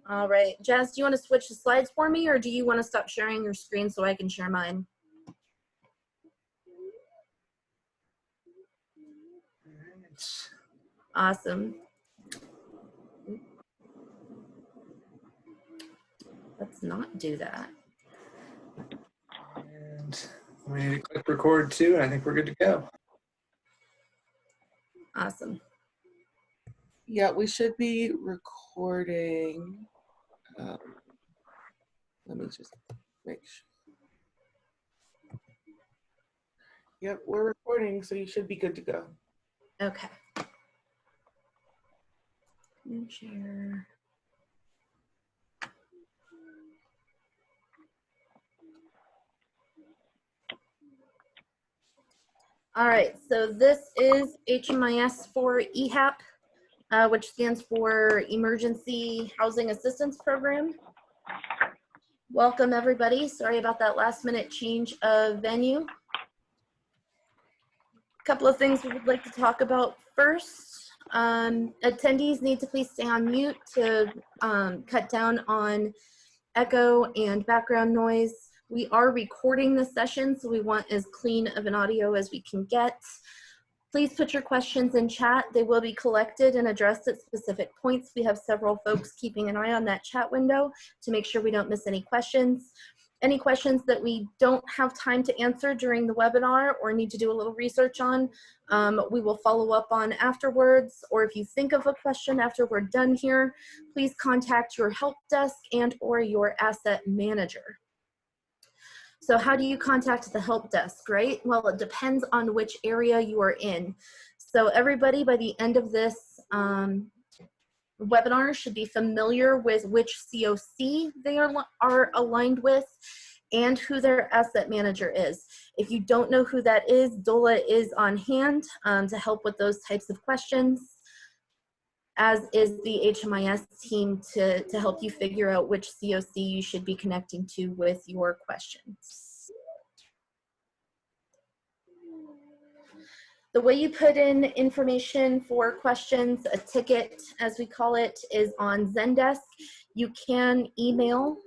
All right, Jazz, do you want to switch the slides for me, or do you want to stop sharing your screen so I can share mine? Awesome. Let's not do that. And we need to click record too, and I think we're good to go. Awesome. Yeah, we should be recording. Let me just make sure. Yep, we're recording, so you should be good to go. Okay. Share. All right, so this is HMIS for EHAP, which stands for Emergency Housing Assistance Program. Welcome, everybody. Sorry about that last minute change of venue. A couple of things we would like to talk about first. Attendees need to please stay on mute to cut down on echo and background noise. We are recording this session, so we want as clean of an audio as we can get. Please put your questions in chat. They will be collected and addressed at specific points. We have several folks keeping an eye on that chat window to make sure we don't miss any questions. Any questions that we don't have time to answer during the webinar or need to do a little research on, we will follow up on afterwards. Or if you think of a question after we're done here, please contact your help desk and or your asset manager. So how do you contact the help desk, right? Well, it depends on which area you are in. So everybody by the end of this webinar should be familiar with which COC they are aligned with and who their asset manager is. If you don't know who that is, DOLA is on hand to help with those types of questions, as is the HMIS team to help you figure out which COC you should be connecting to with your questions. The way you put in information for questions, a ticket as we call it, is on Zendesk. You can email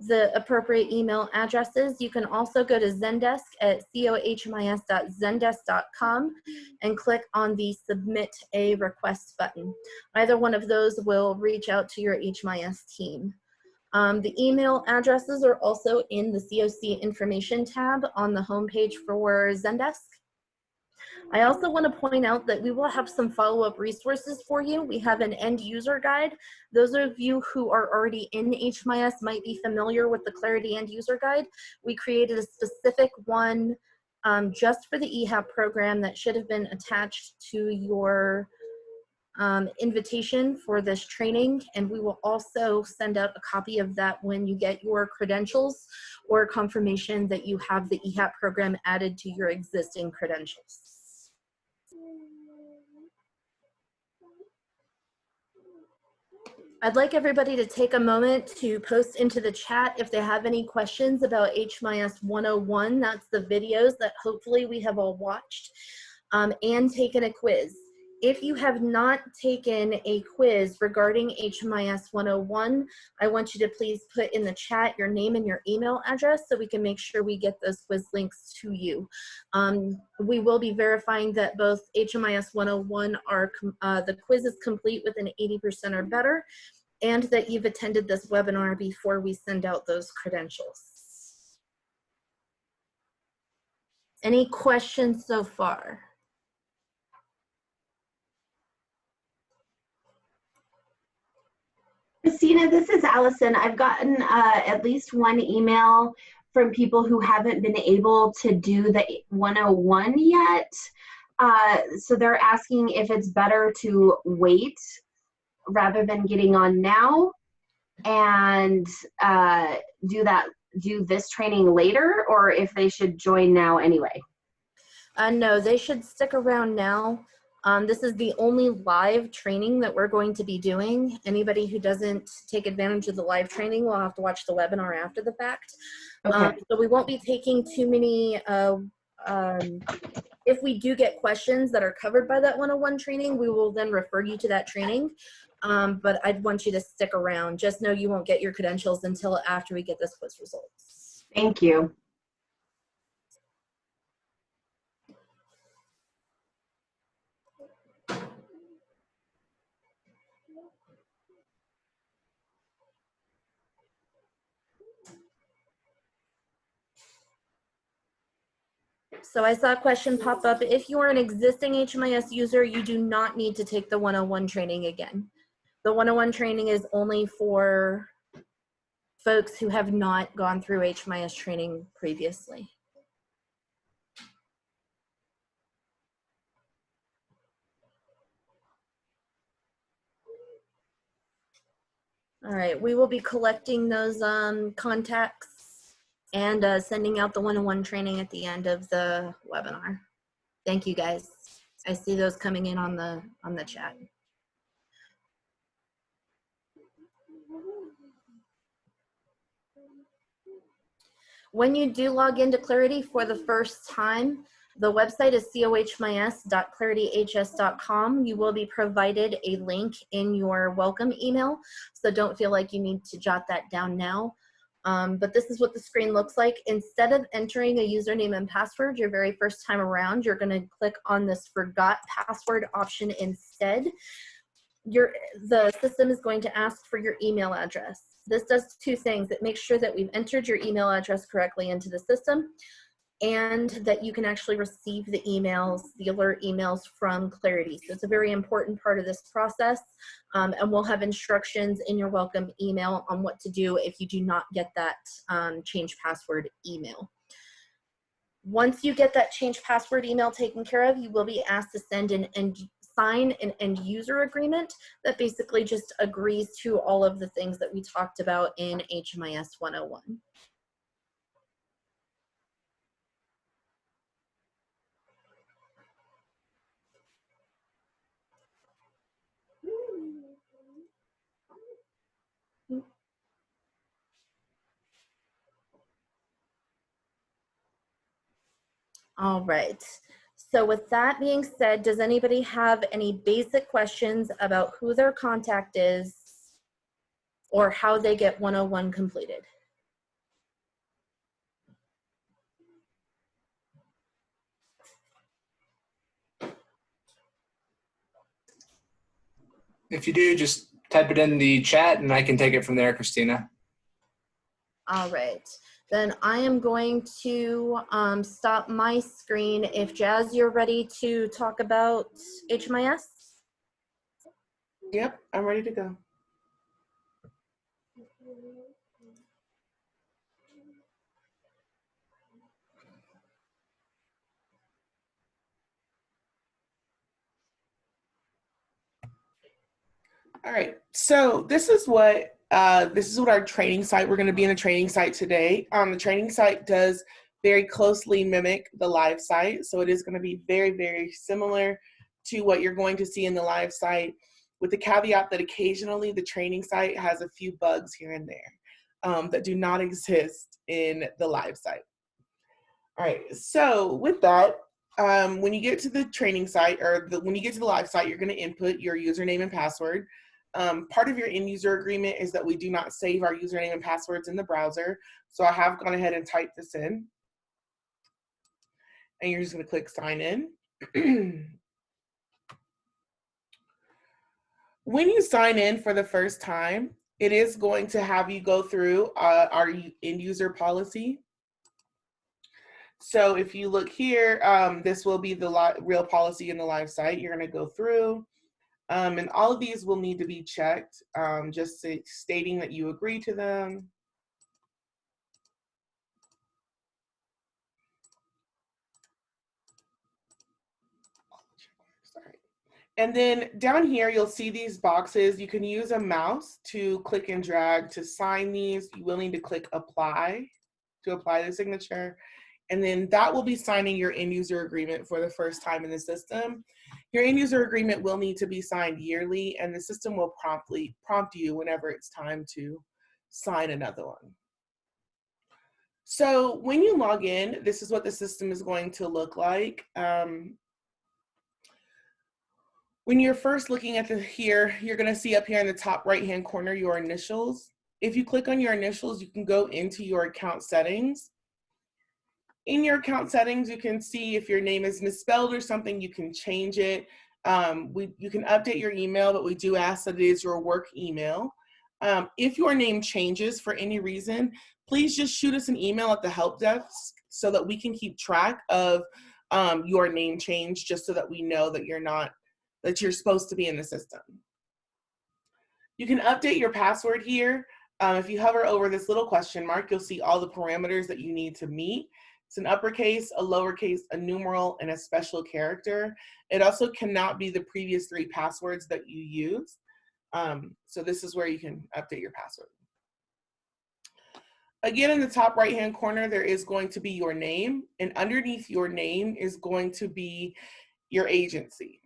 the appropriate email addresses. You can also go to Zendesk at cohmis.zendesk.com and click on the Submit a Request button. Either one of those will reach out to your HMIS team. The email addresses are also in the COC information tab on the homepage for Zendesk. I also want to point out that we will have some follow-up resources for you. We have an end user guide. Those of you who are already in HMIS might be familiar with the Clarity end user guide. We created a specific one just for the EHAP program that should have been attached to your invitation for this training, and we will also send out a copy of that when you get your credentials or confirmation that you have the EHAP program added to your existing credentials. I'd like everybody to take a moment to post into the chat if they have any questions about HMIS 101. That's the videos that hopefully we have all watched, and taken a quiz. If you have not taken a quiz regarding HMIS 101, I want you to please put in the chat your name and your email address so we can make sure we get those quiz links to you. We will be verifying that both HMIS 101 are, the quiz is complete with an 80% or better, and that you've attended this webinar before we send out those credentials. Any questions so far? Christina, this is Allison. I've gotten at least one email from people who haven't been able to do the 101 yet. So they're asking if it's better to wait rather than getting on now and do this training later, or if they should join now anyway. No, they should stick around now. This is the only live training that we're going to be doing. Anybody who doesn't take advantage of the live training will have to watch the webinar after the fact. Okay. So we won't be taking too many, if we do get questions that are covered by that 101 training, we will then refer you to that training. but I'd want you to stick around. Just know you won't get your credentials until after we get this quiz results. Thank you. So I saw a question pop up. If you are an existing HMIS user, you do not need to take the 101 training again. The 101 training is only for folks who have not gone through HMIS training previously. All right, we will be collecting those contacts and sending out the 101 training at the end of the webinar. Thank you guys. I see those coming in on the chat. When you do log into Clarity for the first time, the website is cohmis.clarityhs.com. You will be provided a link in your welcome email, so don't feel like you need to jot that down now. But this is what the screen looks like. Instead of entering a username and password your very first time around, you're going to click on this Forgot Password option instead. The system is going to ask for your email address. This does two things. It makes sure that we've entered your email address correctly into the system, and that you can actually receive the emails, the alert emails from Clarity. So it's a very important part of this process, and we'll have instructions in your welcome email on what to do if you do not get that change password email. Once you get that change password email taken care of, you will be asked to send sign an end user agreement that basically just agrees to all of the things that we talked about in HMIS 101. All right. So with that being said, does anybody have any basic questions about who their contact is or how they get 101 completed? If you do, just type it in the chat and I can take it from there, Christina. All right. Then I am going to stop my screen. If Jazz, you're ready to talk about HMIS? Yep, I'm ready to go. All right, so this is what our training site. We're going to be in a training site today. The training site does very closely mimic the live site, so it is going to be very, very similar to what you're going to see in the live site, with the caveat that occasionally the training site has a few bugs here and there that do not exist in the live site. All right, so with that, when you get to the training site, or when you get to the live site, you're going to input your username and password. Part of your end user agreement is that we do not save our username and passwords in the browser. So I have gone ahead and typed this in. And you're just going to click sign in. When you sign in for the first time, it is going to have you go through our end user policy. So if you look here, this will be the real policy in the live site. You're going to go through. And all of these will need to be checked, just stating that you agree to them. Sorry. And then down here, you'll see these boxes. You can use a mouse to click and drag to sign these. You will need to click apply to apply the signature. And then that will be signing your end user agreement for the first time in the system. Your end user agreement will need to be signed yearly, and the system will prompt you whenever it's time to sign another one. So when you log in, this is what the system is going to look like. When you're first looking at here, you're going to see up here in the top right-hand corner your initials. If you click on your initials, you can go into your account settings. In your account settings, you can see if your name is misspelled or something, you can change it. You can update your email, but we do ask that it is your work email. If your name changes for any reason, please just shoot us an email at the help desk so that we can keep track of your name change, just so that we know that you're supposed to be in the system. You can update your password here. If you hover over this little question mark, you'll see all the parameters that you need to meet. It's an uppercase, a lowercase, a numeral, and a special character. It also cannot be the previous 3 passwords that you use. So this is where you can update your password. Again, in the top right-hand corner, there is going to be your name, and underneath your name is going to be your agency.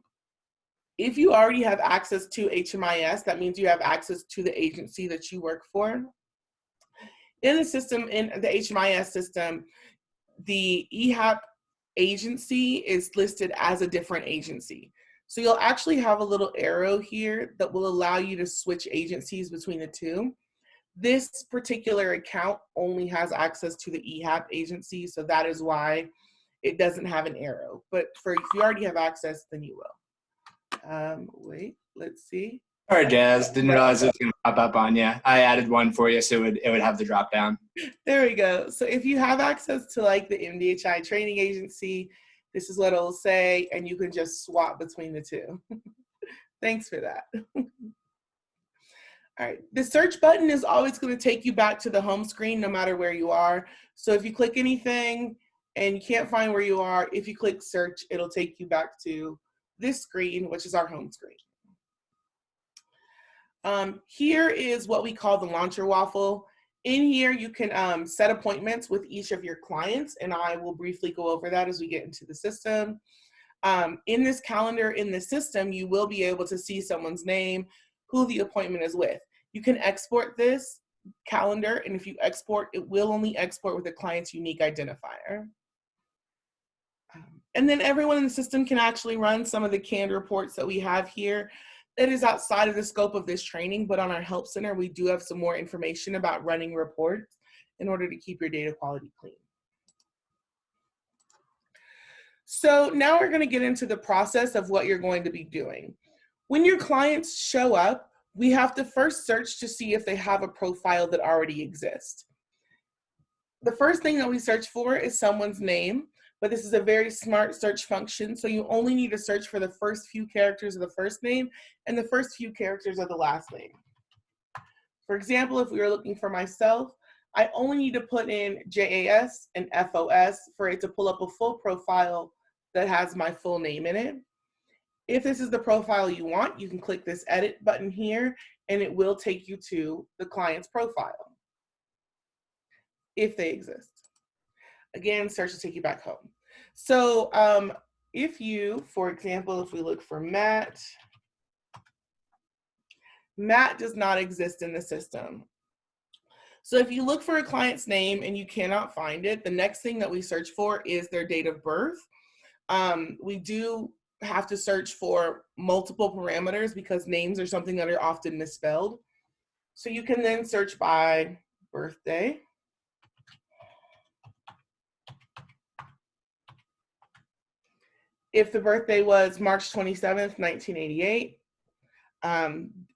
If you already have access to HMIS, that means you have access to the agency that you work for. In the system, in the HMIS system, the EHAP agency is listed as a different agency. So you'll actually have a little arrow here that will allow you to switch agencies between the 2. This particular account only has access to the EHAP agency, so that is why it doesn't have an arrow. But if you already have access, then you will. Wait, let's see. All right, Jazz. Didn't realize it was going to pop up on you. I added one for you, so it would have the drop down. There we go. So if you have access to like the MDHI training agency, this is what it'll say, and you can just swap between the 2. Thanks for that. All right, the search button is always going to take you back to the home screen no matter where you are. So if you click anything and you can't find where you are, if you click search, it'll take you back to this screen, which is our home screen. Here is what we call the launcher waffle. In here, you can set appointments with each of your clients, and I will briefly go over that as we get into the system. In this calendar in the system, you will be able to see someone's name, who the appointment is with. You can export this calendar, and if you export, it will only export with the client's unique identifier. And then everyone in the system can actually run some of the canned reports that we have here. That is outside of the scope of this training, but on our Help Center, we do have some more information about running reports in order to keep your data quality clean. So now we're going to get into the process of what you're going to be doing. When your clients show up, we have to first search to see if they have a profile that already exists. The first thing that we search for is someone's name, but this is a very smart search function, so you only need to search for the first few characters of the first name and the first few characters of the last name. For example, if we were looking for myself, I only need to put in JAS and FOS for it to pull up a full profile that has my full name in it. If this is the profile you want, you can click this edit button here, and it will take you to the client's profile, if they exist. Again, search to take you back home. So if you, for example, if we look for Matt, Matt does not exist in the system. So if you look for a client's name and you cannot find it, the next thing that we search for is their date of birth. We do have to search for multiple parameters because names are something that are often misspelled. So you can then search by birthday. If the birthday was March 27th, 1988,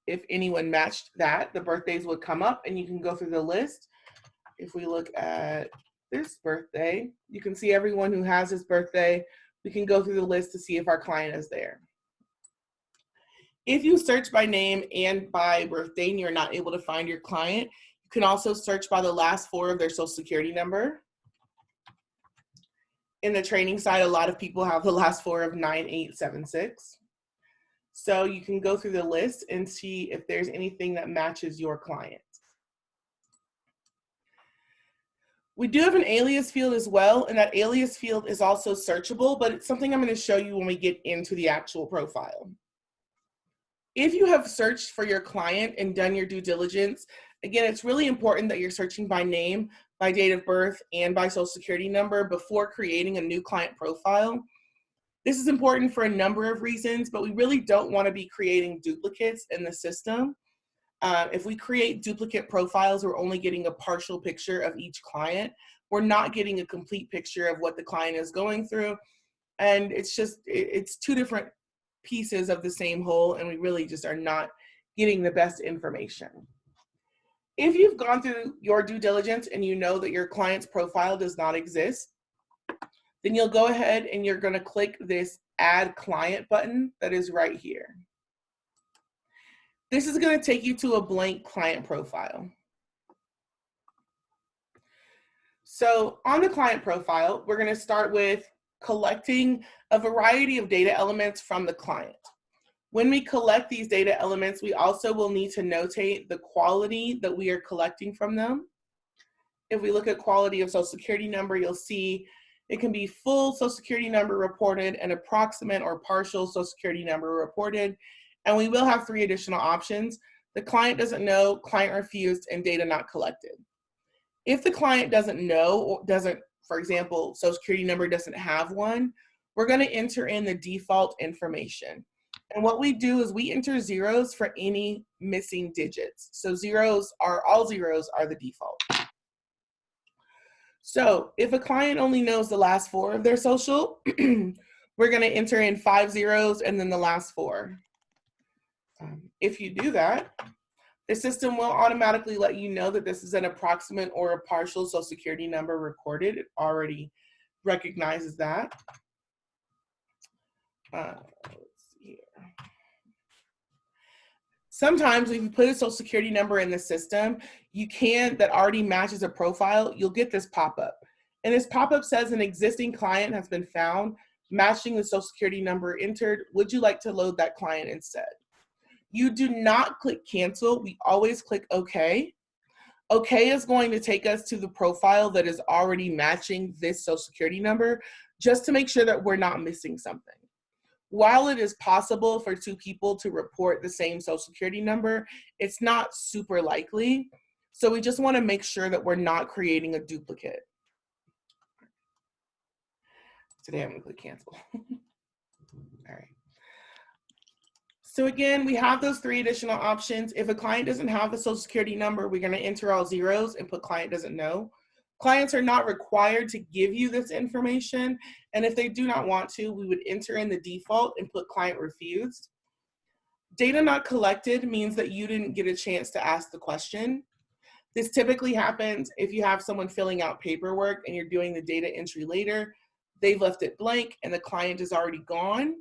if anyone matched that, the birthdays would come up and you can go through the list. If we look at this birthday, you can see everyone who has this birthday. We can go through the list to see if our client is there. If you search by name and by birthday and you're not able to find your client, you can also search by the last 4 of their social security number. In the training side, a lot of people have the last 4 of 9876. So you can go through the list and see if there's anything that matches your client. We do have an alias field as well, and that alias field is also searchable, but it's something I'm going to show you when we get into the actual profile. If you have searched for your client and done your due diligence, again, it's really important that you're searching by name, by date of birth, and by social security number before creating a new client profile. This is important for a number of reasons, but we really don't want to be creating duplicates in the system. If we create duplicate profiles, we're only getting a partial picture of each client. We're not getting a complete picture of what the client is going through. And it's two different pieces of the same whole, and we really just are not getting the best information. If you've gone through your due diligence and you know that your client's profile does not exist, then you'll go ahead and you're going to click this Add Client button that is right here. This is going to take you to a blank client profile. So on the client profile, we're going to start with collecting a variety of data elements from the client. When we collect these data elements, we also will need to notate the quality that we are collecting from them. If we look at quality of Social Security number, you'll see it can be full Social Security number reported and approximate or partial Social Security number reported. And we will have 3 additional options: the client doesn't know, client refused, and data not collected. If the client doesn't know, or doesn't, for example, Social Security number doesn't have one, we're going to enter in the default information. And what we do is we enter zeros for any missing digits. So all zeros are the default. So if a client only knows the last 4 of their social, we're going to enter in 5 zeros and then the last 4. If you do that, the system will automatically let you know that this is an approximate or a partial Social Security number recorded. It already recognizes that. Let's see here. Sometimes if you put a Social Security number in the system, that already matches a profile, you'll get this pop-up. And this pop-up says an existing client has been found matching the Social Security number entered. Would you like to load that client instead? You do not click cancel. We always click OK. OK is going to take us to the profile that is already matching this Social Security number, just to make sure that we're not missing something. While it is possible for 2 people to report the same Social Security number, it's not super likely. So we just want to make sure that we're not creating a duplicate. Today I'm going to click cancel. All right. So again, we have those 3 additional options. If a client doesn't have the Social Security number, we're going to enter all zeros and put client doesn't know. Clients are not required to give you this information. And if they do not want to, we would enter in the default and put client refused. Data not collected means that you didn't get a chance to ask the question. This typically happens if you have someone filling out paperwork and you're doing the data entry later. They've left it blank and the client is already gone.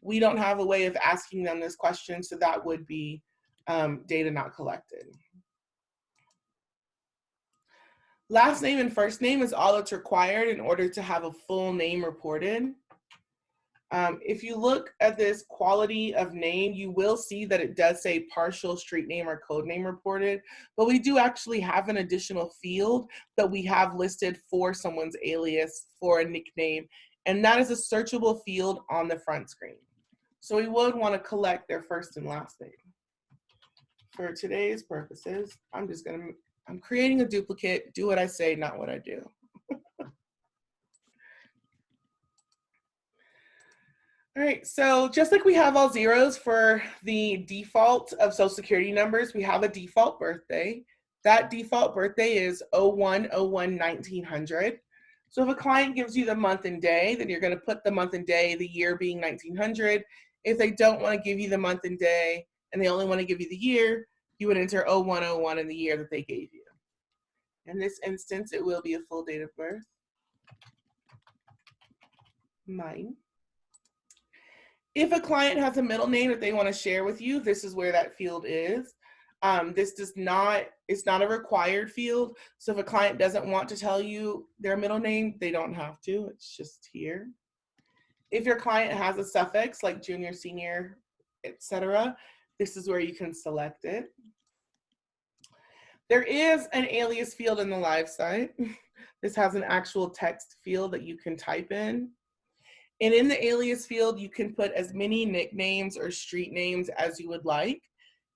We don't have a way of asking them this question, so that would be data not collected. Last name and first name is all that's required in order to have a full name reported. If you look at this quality of name, you will see that it does say partial street name or code name reported, but we do actually have an additional field that we have listed for someone's alias for a nickname, and that is a searchable field on the front screen. So we would want to collect their first and last name. For today's purposes, I'm creating a duplicate. Do what I say, not what I do. All right, so just like we have all zeros for the default of Social Security numbers, we have a default birthday. That default birthday is 01/01/1900. So if a client gives you the month and day, then you're going to put the month and day, the year being 1900. If they don't want to give you the month and day, and they only want to give you the year, you would enter 01/01 in the year that they gave you. In this instance, it will be a full date of birth. Mine. If a client has a middle name that they want to share with you, this is where that field is. It's not a required field. So if a client doesn't want to tell you their middle name, they don't have to. It's just here. If your client has a suffix like junior, senior, etc., this is where you can select it. There is an alias field in the live site. This has an actual text field that you can type in. And in the alias field, you can put as many nicknames or street names as you would like.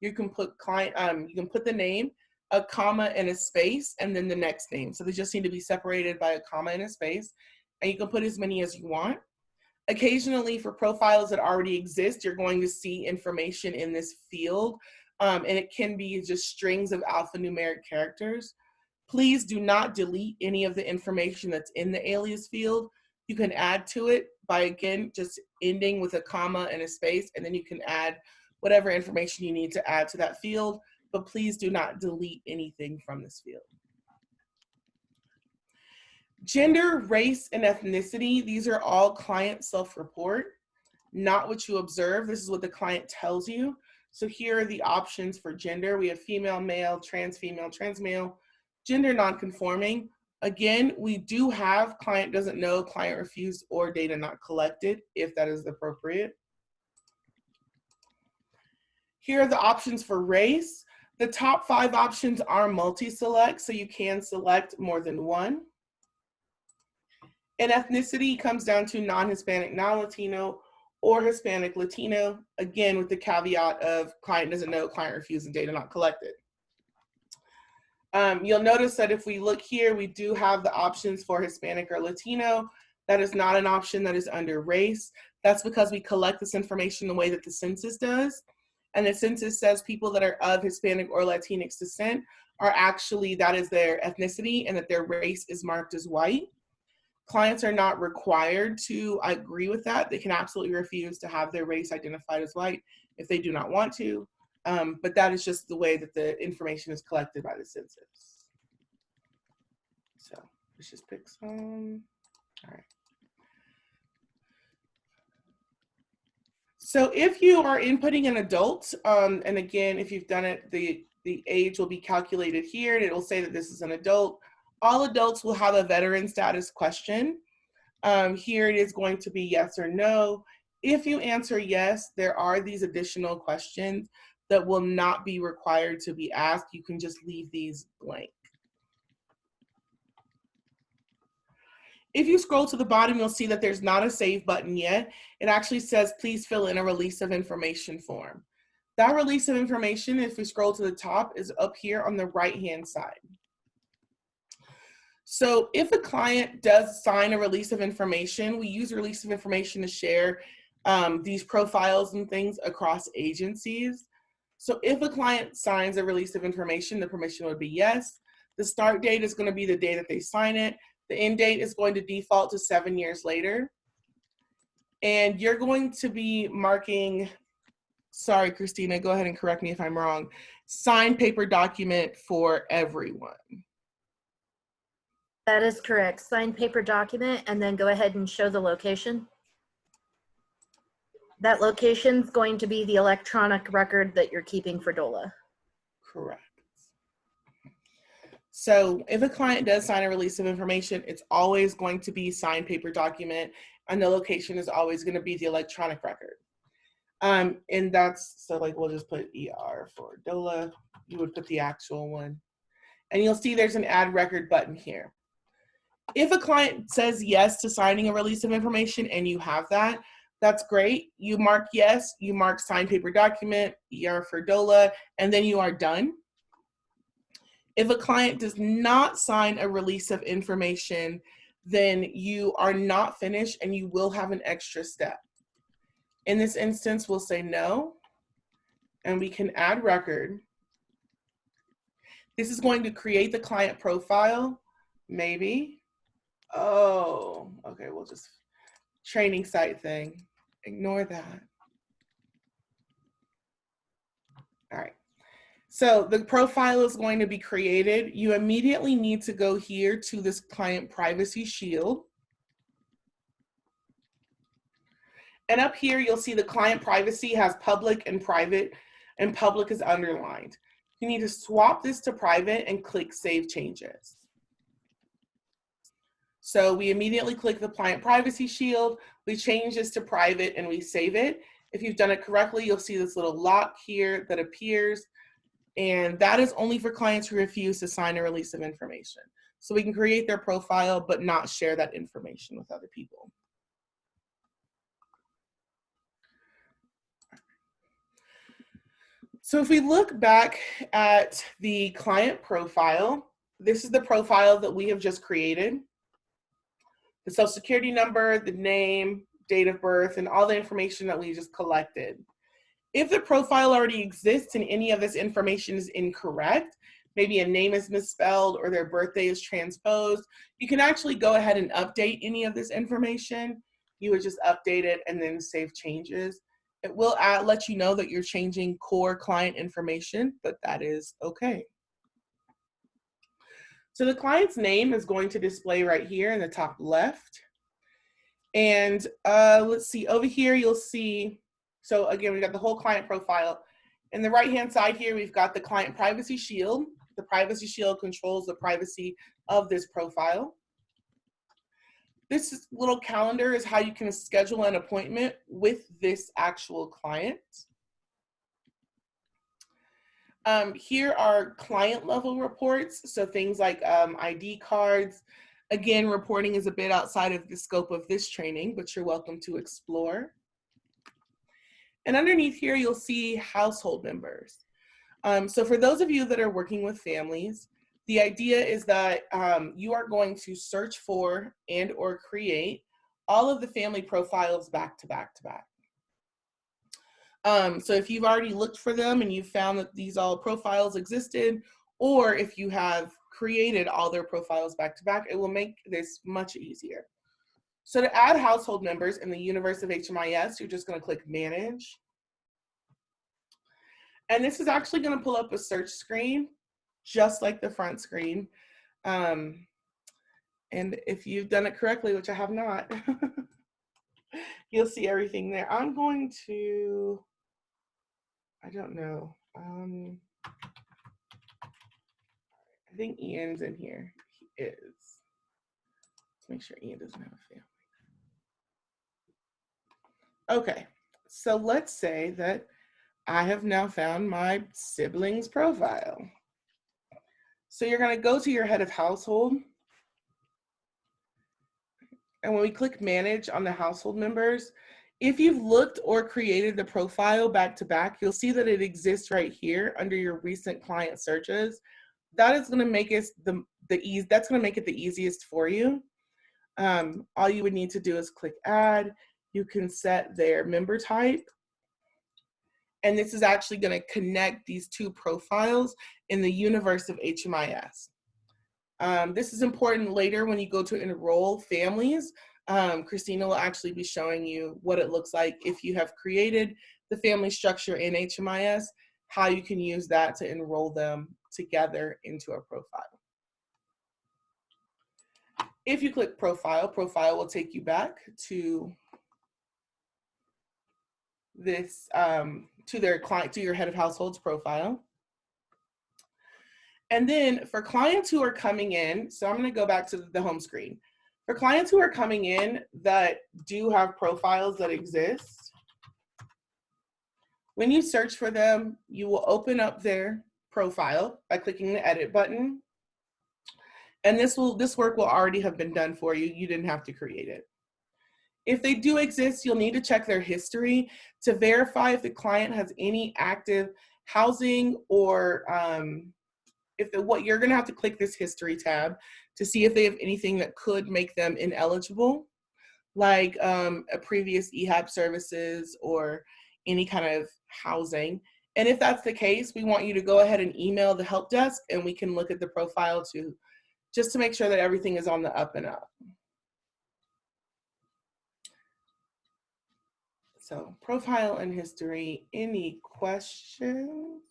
You can put the name, a comma, and a space, and then the next name. So they just need to be separated by a comma and a space. And you can put as many as you want. Occasionally for profiles that already exist, you're going to see information in this field, and it can be just strings of alphanumeric characters. Please do not delete any of the information that's in the alias field. You can add to it by, again, just ending with a comma and a space, and then you can add whatever information you need to add to that field, but please do not delete anything from this field. Gender, race, and ethnicity, these are all client self-report, not what you observe. This is what the client tells you. So here are the options for gender. We have female, male, trans male, gender non-conforming. Again, we do have client doesn't know, client refused, or data not collected, if that is appropriate. Here are the options for race. The top 5 options are multi-select, so you can select more than one. And ethnicity comes down to non-Hispanic, non-Latino, or Hispanic Latino, again with the caveat of client doesn't know, client refused, and data not collected. You'll notice that if we look here, we do have the options for Hispanic or Latino. That is not an option that is under race. That's because we collect this information the way that the census does. And the census says people that are of Hispanic or Latinx descent are actually, that is their ethnicity, and that their race is marked as white. Clients are not required to agree with that. They can absolutely refuse to have their race identified as white if they do not want to. But that is just the way that the information is collected by the census. So let's just pick some. All right. So if you are inputting an adult, and again, if you've done it, the age will be calculated here, and it will say that this is an adult. All adults will have a veteran status question. Here it is going to be yes or no. If you answer yes, there are these additional questions that will not be required to be asked. You can just leave these blank. If you scroll to the bottom, you'll see that there's not a save button yet. It actually says, please fill in a release of information form. That release of information, if we scroll to the top, is up here on the right-hand side. So if a client does sign a release of information, we use release of information to share these profiles and things across agencies. So if a client signs a release of information, the permission would be yes. The start date is going to be the day that they sign it. The end date is going to default to 7 years later. And you're going to be marking, sorry, Christina, go ahead and correct me if I'm wrong, signed paper document for everyone. That is correct. Signed paper document, and then go ahead and show the location. That location is going to be the electronic record that you're keeping for DOLA. Correct. So if a client does sign a release of information, it's always going to be signed paper document, and the location is always going to be the electronic record. And that's, so like we'll just put ER for DOLA. You would put the actual one. And you'll see there's an add record button here. If a client says yes to signing a release of information and you have that, that's great. You mark yes, you mark signed paper document, ER for DOLA, and then you are done. If a client does not sign a release of information, then you are not finished and you will have an extra step. In this instance, we'll say no, and we can add record. This is going to create the client profile, maybe. Oh, okay, we'll just, training site thing, ignore that. All right, so the profile is going to be created. You immediately need to go here to this client privacy shield. And up here, you'll see the client privacy has public and private, and public is underlined. You need to swap this to private and click Save Changes. So we immediately click the client privacy shield, we change this to private, and we save it. If you've done it correctly, you'll see this little lock here that appears, and that is only for clients who refuse to sign a release of information. So we can create their profile, but not share that information with other people. So if we look back at the client profile, this is the profile that we have just created. The social security number, the name, date of birth, and all the information that we just collected. If the profile already exists and any of this information is incorrect, maybe a name is misspelled or their birthday is transposed, you can actually go ahead and update any of this information. You would just update it and then save changes. It will let you know that you're changing core client information, but that is okay. So the client's name is going to display right here in the top left. And let's see, over here you'll see, so again, we've got the whole client profile. In the right-hand side here, we've got the client privacy shield. The privacy shield controls the privacy of this profile. This little calendar is how you can schedule an appointment with this actual client. Here are client level reports, so things like ID cards. Again, reporting is a bit outside of the scope of this training, but you're welcome to explore. And underneath here, you'll see household members. So for those of you that are working with families, the idea is that you are going to search for and or create all of the family profiles back to back to back. So if you've already looked for them and you've found that these all profiles existed, or if you have created all their profiles back to back, it will make this much easier. So to add household members in the universe of HMIS, you're just going to click Manage. And this is actually going to pull up a search screen, just like the front screen. And if you've done it correctly, which I have not, you'll see everything there. I'm going to, I don't know. I think Ian's in here. He is. Let's make sure Ian doesn't have a family. Okay, so let's say that I have now found my sibling's profile. So you're going to go to your head of household. And when we click Manage on the household members, if you've looked or created the profile back to back, you'll see that it exists right here under your recent client searches. That is going to make it that's going to make it the easiest for you. All you would need to do is click Add. You can set their member type. And this is actually going to connect these two profiles in the universe of HMIS. This is important later when you go to enroll families. Christina will actually be showing you what it looks like if you have created the family structure in HMIS, how you can use that to enroll them together into a profile. If you click Profile, Profile will take you back to this, to their client, to your head of households profile. And then for clients who are coming in, so I'm going to go back to the home screen. For clients who are coming in that do have profiles that exist, when you search for them, you will open up their profile by clicking the edit button. And this work will already have been done for you. You didn't have to create it. If they do exist, you'll need to check their history to verify if the client has any active housing or what you're going to have to click this history tab to see if they have anything that could make them ineligible, like a previous EHAP services or any kind of housing. And if that's the case, we want you to go ahead and email the help desk and we can look at the profile too, just to make sure that everything is on the up and up. So profile and history, any questions?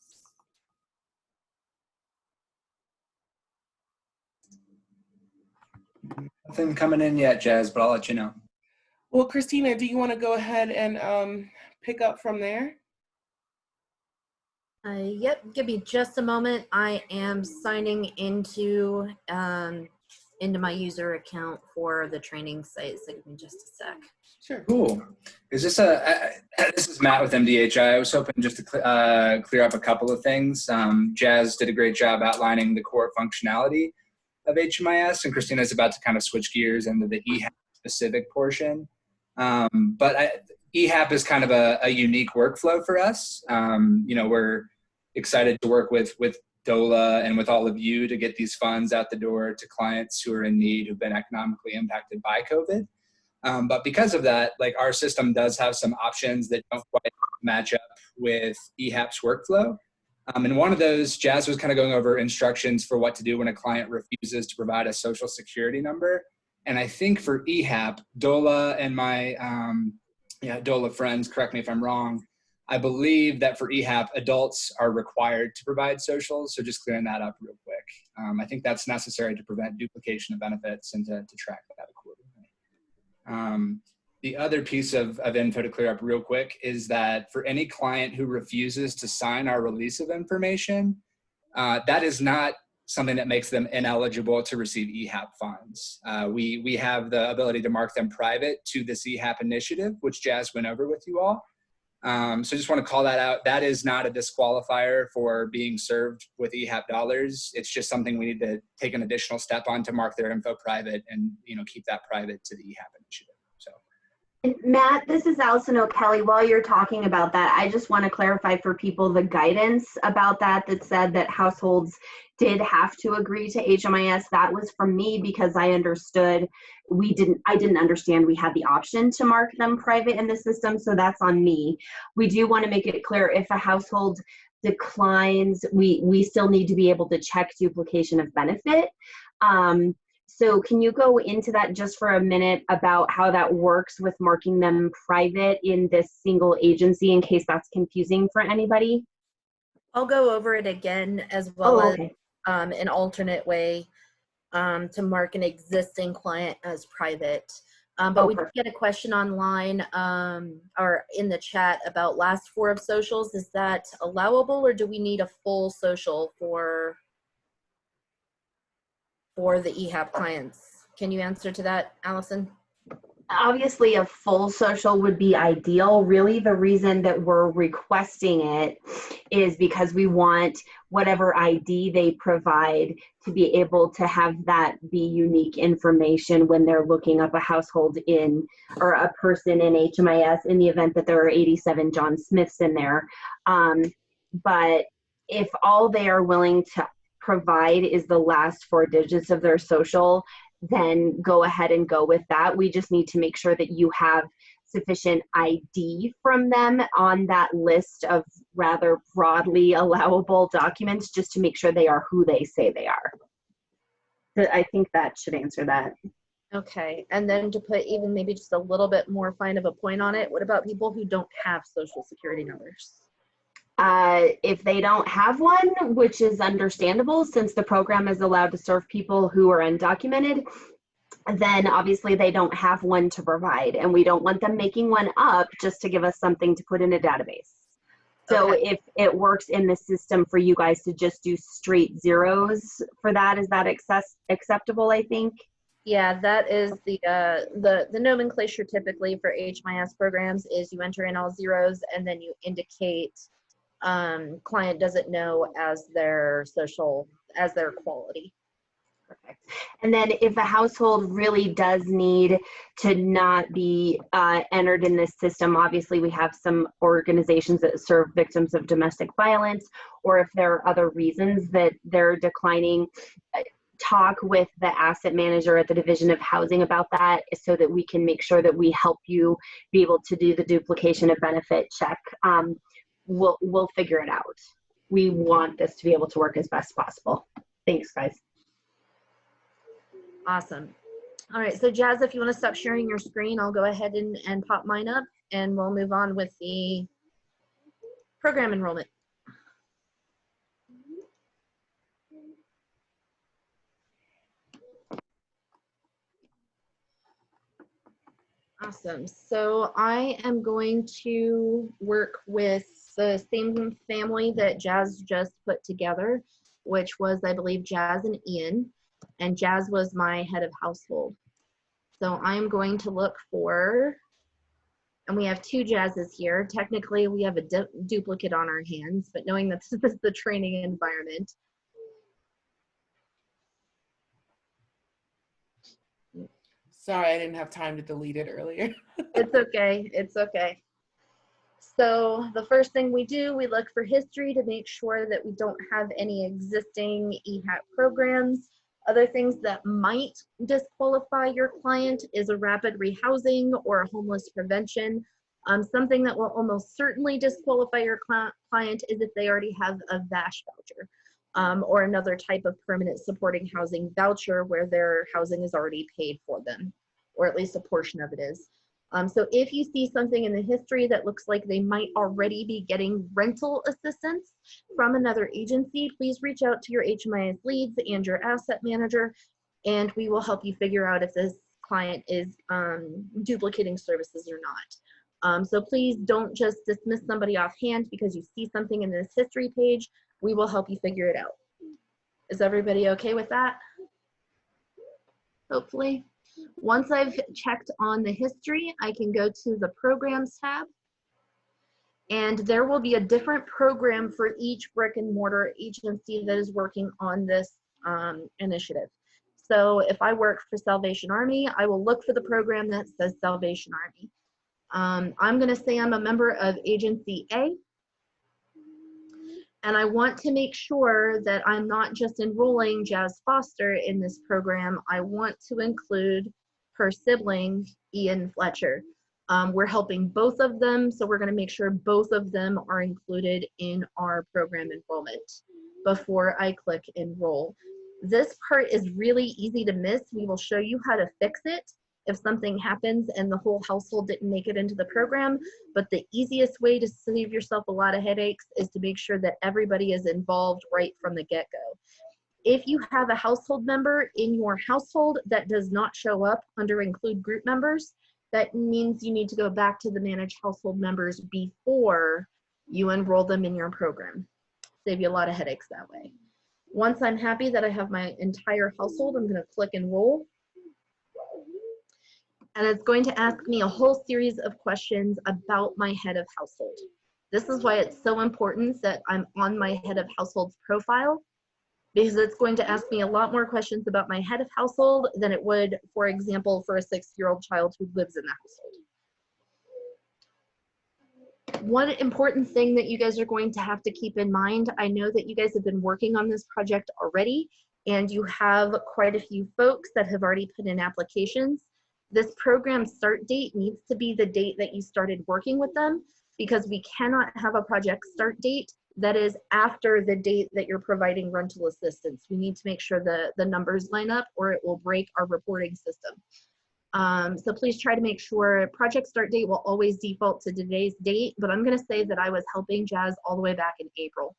Nothing coming in yet, Jazz, but I'll let you know. Well, Christina, do you want to go ahead and pick up from there? Yep, give me just a moment. I am signing into my user account for the training site, so give me just a sec. Sure. Cool. Is this this is Matt with MDHI. I was hoping just to clear up a couple of things. Jazz did a great job outlining the core functionality of HMIS, and Christina's about to kind of switch gears into the EHAP specific portion. But EHAP is kind of a unique workflow for us. You know, we're excited to work with DOLA and with all of you to get these funds out the door to clients who are in need, who've been economically impacted by COVID. But because of that, like our system does have some options that don't quite match up with EHAP's workflow. And one of those, Jazz was kind of going over instructions for what to do when a client refuses to provide a social security number. And I think for EHAP, DOLA and my DOLA friends, correct me if I'm wrong, I believe that for EHAP, adults are required to provide socials. So just clearing that up real quick. I think that's necessary to prevent duplication of benefits and to track that accordingly. The other piece of info to clear up real quick is that for any client who refuses to sign our release of information, that is not something that makes them ineligible to receive EHAP funds. We have the ability to mark them private to this EHAP initiative, which Jazz went over with you all. So just want to call that out. That is not a disqualifier for being served with EHAP dollars. It's just something we need to take an additional step on to mark their info private and keep that private to the EHAP initiative. So. Matt, this is Allison O'Kelly. While you're talking about that, I just want to clarify for people the guidance about that said that households did have to agree to HMIS. That was from me because I understood I didn't understand we had the option to mark them private in the system, so that's on me. We do want to make it clear if a household declines, we still need to be able to check duplication of benefit. So can you go into that just for a minute about how that works with marking them private in this single agency in case that's confusing for anybody? I'll go over it again as well as okay. An alternate way to mark an existing client as private. But we did get a question online or in the chat about last four of socials. Is that allowable or do we need a full social for the EHAP clients? Can you answer to that, Allison? Obviously, a full social would be ideal. Really, the reason that we're requesting it is because we want whatever ID they provide to be able to have that be unique information when they're looking up a household or a person in HMIS in the event that there are 87 John Smiths in there. But if all they are willing to provide is the last four digits of their social, then go ahead and go with that. We just need to make sure that you have sufficient ID from them on that list of rather broadly allowable documents just to make sure they are who they say they are. I think that should answer that. Okay, and then to put even maybe just a little bit more fine of a point on it, what about people who don't have social security numbers? If they don't have one, which is understandable since the program is allowed to serve people who are undocumented, then obviously they don't have one to provide, and we don't want them making one up just to give us something to put in a database. So okay. If it works in the system for you guys to just do straight zeros for that, is that acceptable, I think? Yeah, that is the nomenclature typically for HMIS programs is you enter in all zeros and then you indicate client doesn't know as their social, as their quality. Perfect. And then if a household really does need to not be entered in this system, obviously we have some organizations that serve victims of domestic violence, or if there are other reasons that they're declining, talk with the asset manager at the Division of Housing about that so that we can make sure that we help you be able to do the duplication of benefit check. We'll figure it out. We want this to be able to work as best possible. Thanks, guys. Awesome. All right, so Jazz, if you want to stop sharing your screen, I'll go ahead and pop mine up and we'll move on with the program enrollment. Awesome. So I am going to work with the same family that Jazz just put together, which was, I believe, Jazz and Ian, and Jazz was my head of household. So I'm going to look for, and we have two Jazzes here. Technically, we have a duplicate on our hands, but knowing that this is the training environment, Sorry, I didn't have time to delete it earlier. it's okay. It's okay. So the first thing we do, we look for history to make sure that we don't have any existing EHAP programs. Other things that might disqualify your client is a rapid rehousing or a homeless prevention. Something that will almost certainly disqualify your client is if they already have a VASH voucher or another type of permanent supporting housing voucher where their housing is already paid for them, or at least a portion of it is. So if you see something in the history that looks like they might already be getting rental assistance from another agency, please reach out to your HMIS leads and your asset manager, and we will help you figure out if this client is duplicating services or not. So please don't just dismiss somebody offhand because you see something in this history page. We will help you figure it out. Is everybody okay with that? Hopefully. Once I've checked on the history, I can go to the programs tab, and there will be a different program for each brick and mortar agency that is working on this initiative. So if I work for Salvation Army, I will look for the program that says Salvation Army. I'm going to say I'm a member of Agency A, and I want to make sure that I'm not just enrolling Jazz Foster in this program. I want to include her sibling, Ian Fletcher. We're helping both of them, so we're going to make sure both of them are included in our program enrollment before I click enroll. This part is really easy to miss. We will show you how to fix it if something happens and the whole household didn't make it into the program. But the easiest way to save yourself a lot of headaches is to make sure that everybody is involved right from the get-go. If you have a household member in your household that does not show up under include group members, that means you need to go back to the manage household members before you enroll them in your program. Save you a lot of headaches that way. Once I'm happy that I have my entire household, I'm going to click enroll. And it's going to ask me a whole series of questions about my head of household. This is why it's so important that I'm on my head of household's profile, because it's going to ask me a lot more questions about my head of household than it would, for example, for a 6-year-old child who lives in the household. One important thing that you guys are going to have to keep in mind, I know that you guys have been working on this project already, and you have quite a few folks that have already put in applications. This program start date needs to be the date that you started working with them, because we cannot have a project start date that is after the date that you're providing rental assistance. We need to make sure the numbers line up or it will break our reporting system. So please try to make sure project start date will always default to today's date, but I'm gonna say that I was helping Jazz all the way back in April.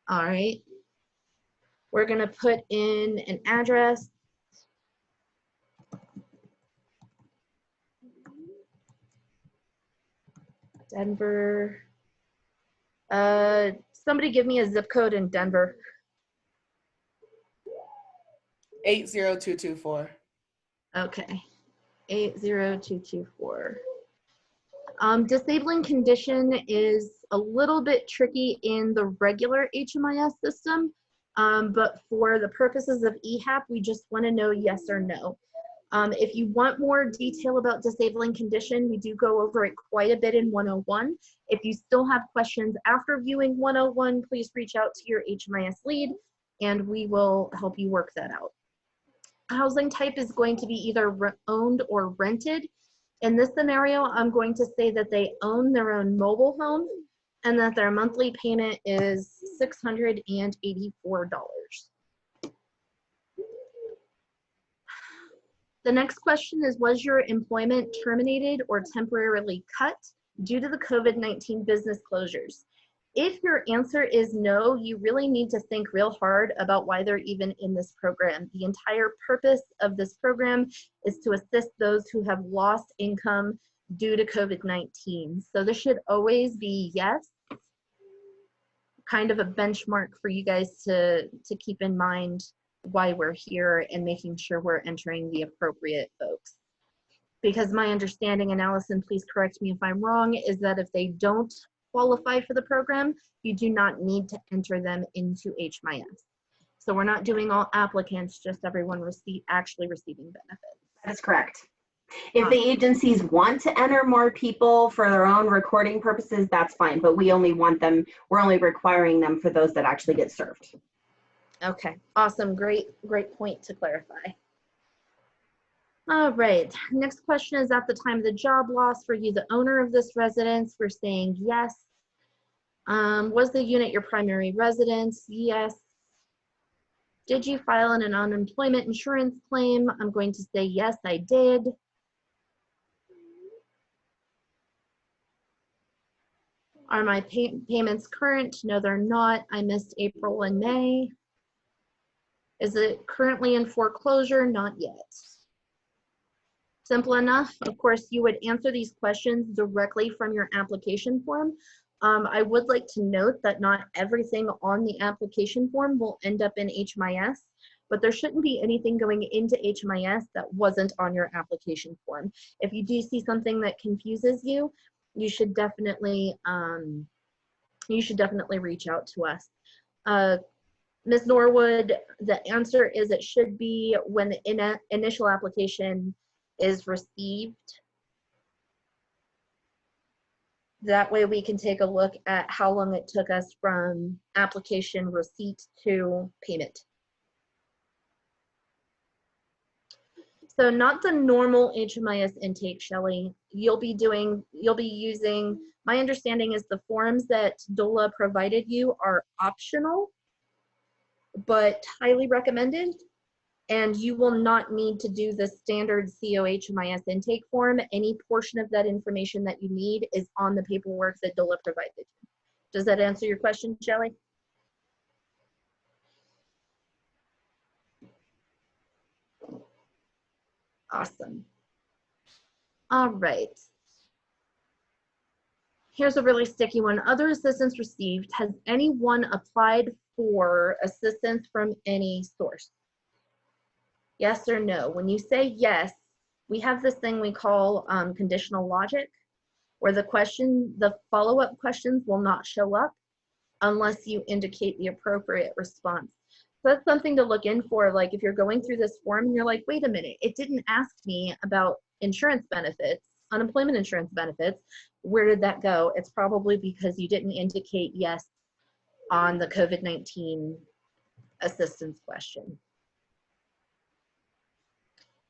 All right, we're gonna put in an address. Denver. Somebody give me a zip code in Denver. 80224. Okay, 80224. Disabling condition is a little bit tricky in the regular HMIS system, but for the purposes of EHAP, we just want to know yes or no. If you want more detail about disabling condition, we do go over it quite a bit in 101. If you still have questions after viewing 101, please reach out to your HMIS lead and we will help you work that out. Housing type is going to be either owned or rented. In this scenario, I'm going to say that they own their own mobile home and that their monthly payment is $684. The next question is, was your employment terminated or temporarily cut due to the COVID-19 business closures? If your answer is no, you really need to think real hard about why they're even in this program. The entire purpose of this program is to assist those who have lost income due to COVID-19. So this should always be yes, kind of a benchmark for you guys to keep in mind why we're here and making sure we're entering the appropriate folks. Because my understanding, and Allison, please correct me if I'm wrong, is that if they don't qualify for the program, you do not need to enter them into HMIS. So we're not doing all applicants, just everyone actually receiving benefits. That's correct. If the agencies want to enter more people for their own recording purposes, that's fine, but we only want them, we're only requiring them for those that actually get served. Okay, awesome, great point to clarify. All right, next question is, at the time of the job loss, were you the owner of this residence? We're saying yes. Was the unit your primary residence? Yes. Did you file an unemployment insurance claim? I'm going to say yes, I did. Are my payments current? No, they're not. I missed April and May. Is it currently in foreclosure? Not yet. Simple enough. Of course, you would answer these questions directly from your application form. I would like to note that not everything on the application form will end up in HMIS, but there shouldn't be anything going into HMIS that wasn't on your application form. If you do see something that confuses you, you should definitely reach out to us. Ms. Norwood, the answer is it should be when the initial application is received. That way we can take a look at how long it took us from application receipt to payment. So not the normal HMIS intake, Shelley. You'll be using, my understanding is the forms that DOLA provided you are optional, but highly recommended. And you will not need to do the standard COHMIS intake form. Any portion of that information that you need is on the paperwork that DOLA provided. Does that answer your question, Shelley? Awesome. All right. Here's a really sticky one. Other assistance received. Has anyone applied for assistance from any source? Yes or no? When you say yes, we have this thing we call conditional logic, where the follow-up questions will not show up unless you indicate the appropriate response. So that's something to look in for. Like if you're going through this form and you're like, wait a minute, it didn't ask me about insurance benefits, unemployment insurance benefits. Where did that go? It's probably because you didn't indicate yes on the COVID-19 assistance question.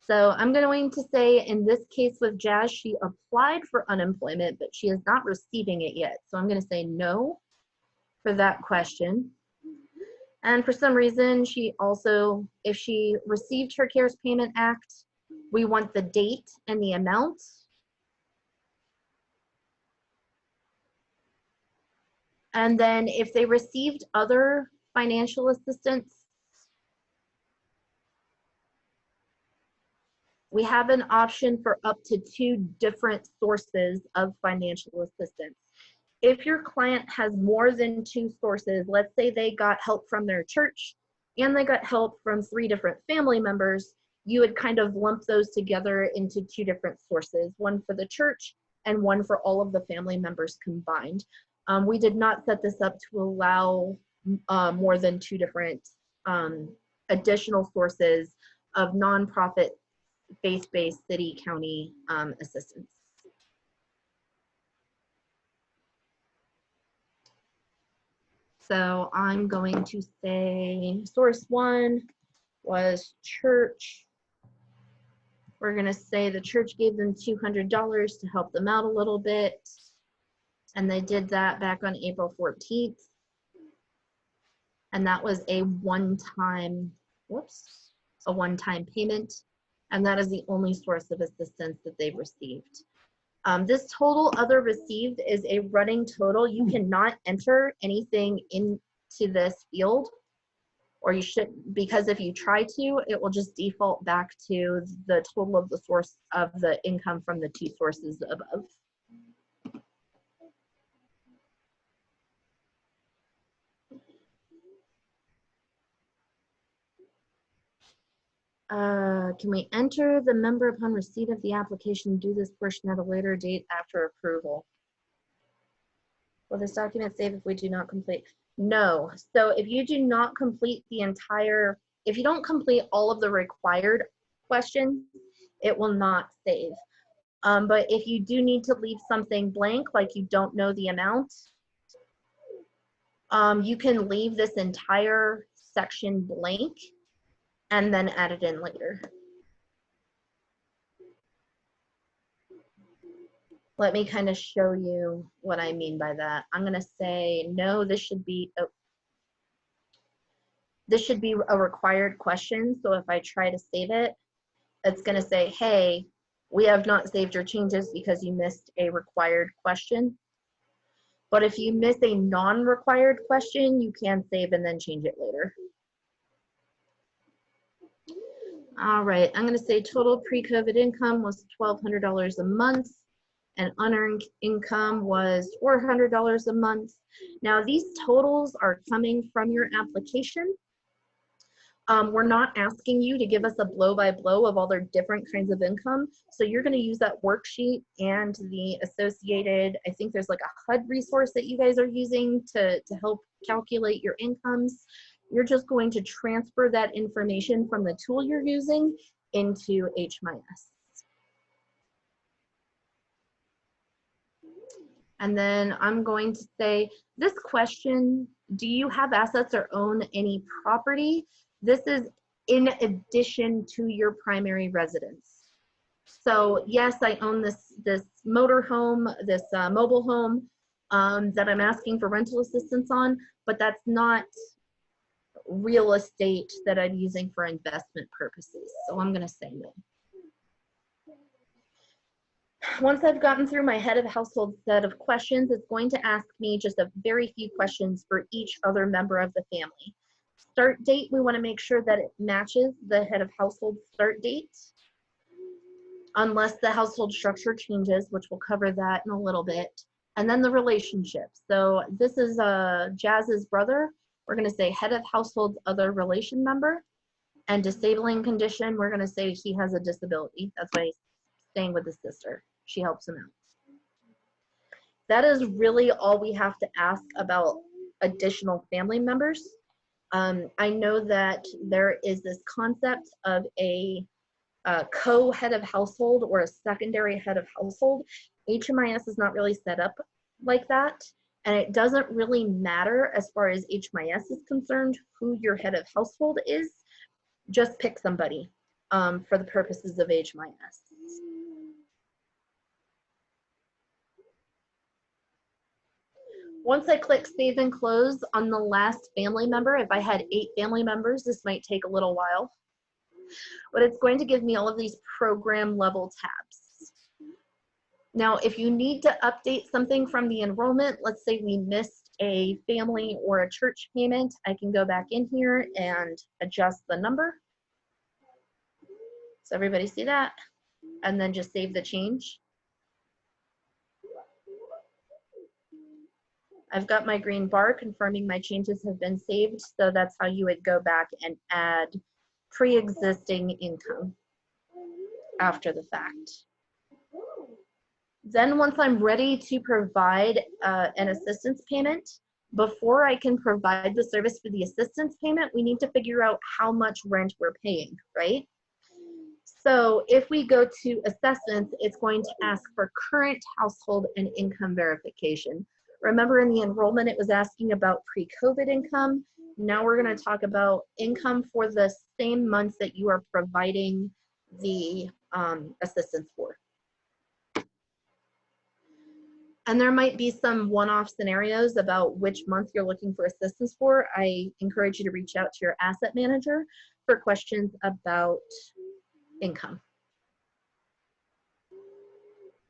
So I'm going to say in this case with Jazz, she applied for unemployment, but she is not receiving it yet. So I'm going to say no for that question. And for some reason, she also, if she received her CARES Payment Act, we want the date and the amount. And then if they received other financial assistance, we have an option for up to 2 different sources of financial assistance. If your client has more than 2 sources, let's say they got help from their church and they got help from 3 different family members, you would kind of lump those together into 2 different sources, one for the church and one for all of the family members combined. We did not set this up to allow more than 2 different additional sources of nonprofit faith-based city county assistance. So I'm going to say source 1 was church. We're going to say the church gave them $200 to help them out a little bit. And they did that back on April 14th. And that was a one-time payment. And that is the only source of assistance that they've received. This total other received is a running total. You cannot enter anything into this field, or you should, because if you try to, it will just default back to the total of the source of the income from the 2 sources above. Can we enter the member upon receipt of the application, do this portion at a later date after approval? Will this document save if we do not complete? No. So if you do not complete the entire, if you don't complete all of the required questions, it will not save. But if you do need to leave something blank, like you don't know the amount, you can leave this entire section blank and then add it in later. Let me kind of show you what I mean by that. I'm gonna say, no, this should be a required question. So if I try to save it, it's gonna say, hey, we have not saved your changes because you missed a required question. But if you miss a non-required question, you can save and then change it later. All right, I'm gonna say total pre-COVID income was $1,200 a month and unearned income was $400 a month. Now these totals are coming from your application. We're not asking you to give us a blow-by-blow of all their different kinds of income. So you're gonna use that worksheet and the associated, I think there's like a HUD resource that you guys are using to help calculate your incomes. You're just going to transfer that information from the tool you're using into HMIS. And then I'm going to say, this question, do you have assets or own any property? This is in addition to your primary residence. So yes, I own this motor home, this mobile home that I'm asking for rental assistance on, but that's not real estate that I'm using for investment purposes. So I'm gonna say no. Once I've gotten through my head of household set of questions, it's going to ask me just a very few questions for each other member of the family. Start date, we want to make sure that it matches the head of household start date, unless the household structure changes, which we'll cover that in a little bit. And then the relationship. So this is Jazz's brother. We're going to say head of household's other relation member. And disabling condition, we're going to say he has a disability. That's why he's staying with his sister. She helps him out. That is really all we have to ask about additional family members. I know that there is this concept of a co-head of household or a secondary head of household. HMIS is not really set up like that. And it doesn't really matter as far as HMIS is concerned who your head of household is. Just pick somebody for the purposes of HMIS. Once I click save and close on the last family member, if I had 8 family members, this might take a little while, but it's going to give me all of these program level tabs. Now, if you need to update something from the enrollment, let's say we missed a family or a church payment, I can go back in here and adjust the number. So everybody see that? And then just save the change. I've got my green bar confirming my changes have been saved. So that's how you would go back and add pre-existing income after the fact. Then once I'm ready to provide an assistance payment, before I can provide the service for the assistance payment, we need to figure out how much rent we're paying, right? So if we go to assessments, it's going to ask for current household and income verification. Remember in the enrollment, it was asking about pre-COVID income. Now we're going to talk about income for the same months that you are providing the assistance for. And there might be some one-off scenarios about which month you're looking for assistance for. I encourage you to reach out to your asset manager for questions about income.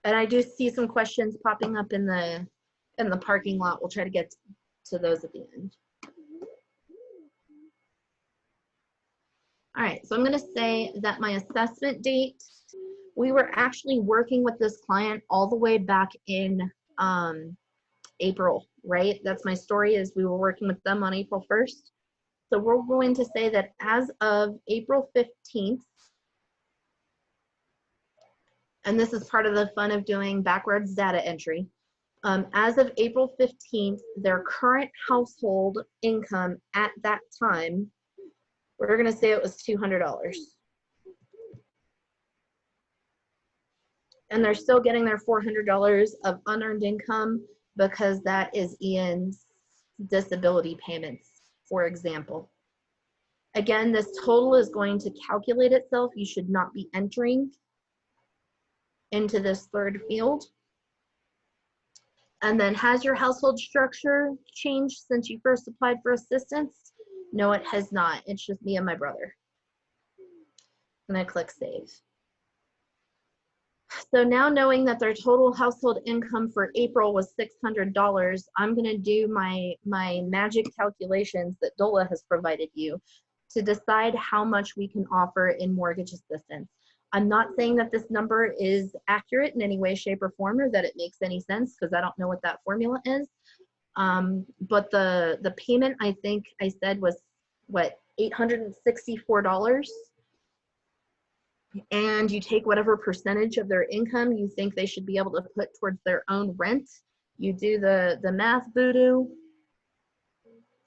And I do see some questions popping up in the parking lot. We'll try to get to those at the end. All right, so I'm gonna say that my assessment date, we were actually working with this client all the way back in April, right? That's my story, is we were working with them on April 1st. So we're going to say that as of April 15th, and this is part of the fun of doing backwards data entry. As of April 15th, their current household income at that time, we're gonna say it was $200. And they're still getting their $400 of unearned income because that is Ian's disability payments, for example. Again, this total is going to calculate itself. You should not be entering into this third field. And then, has your household structure changed since you first applied for assistance? No, it has not. It's just me and my brother. I'm gonna click save. So now, knowing that their total household income for April was $600, I'm gonna do my magic calculations that DOLA has provided you to decide how much we can offer in mortgage assistance. I'm not saying that this number is accurate in any way, shape, or form, or that it makes any sense, because I don't know what that formula is. But the payment, I think I said, was what, $864? And you take whatever percentage of their income you think they should be able to put towards their own rent. You do the math voodoo.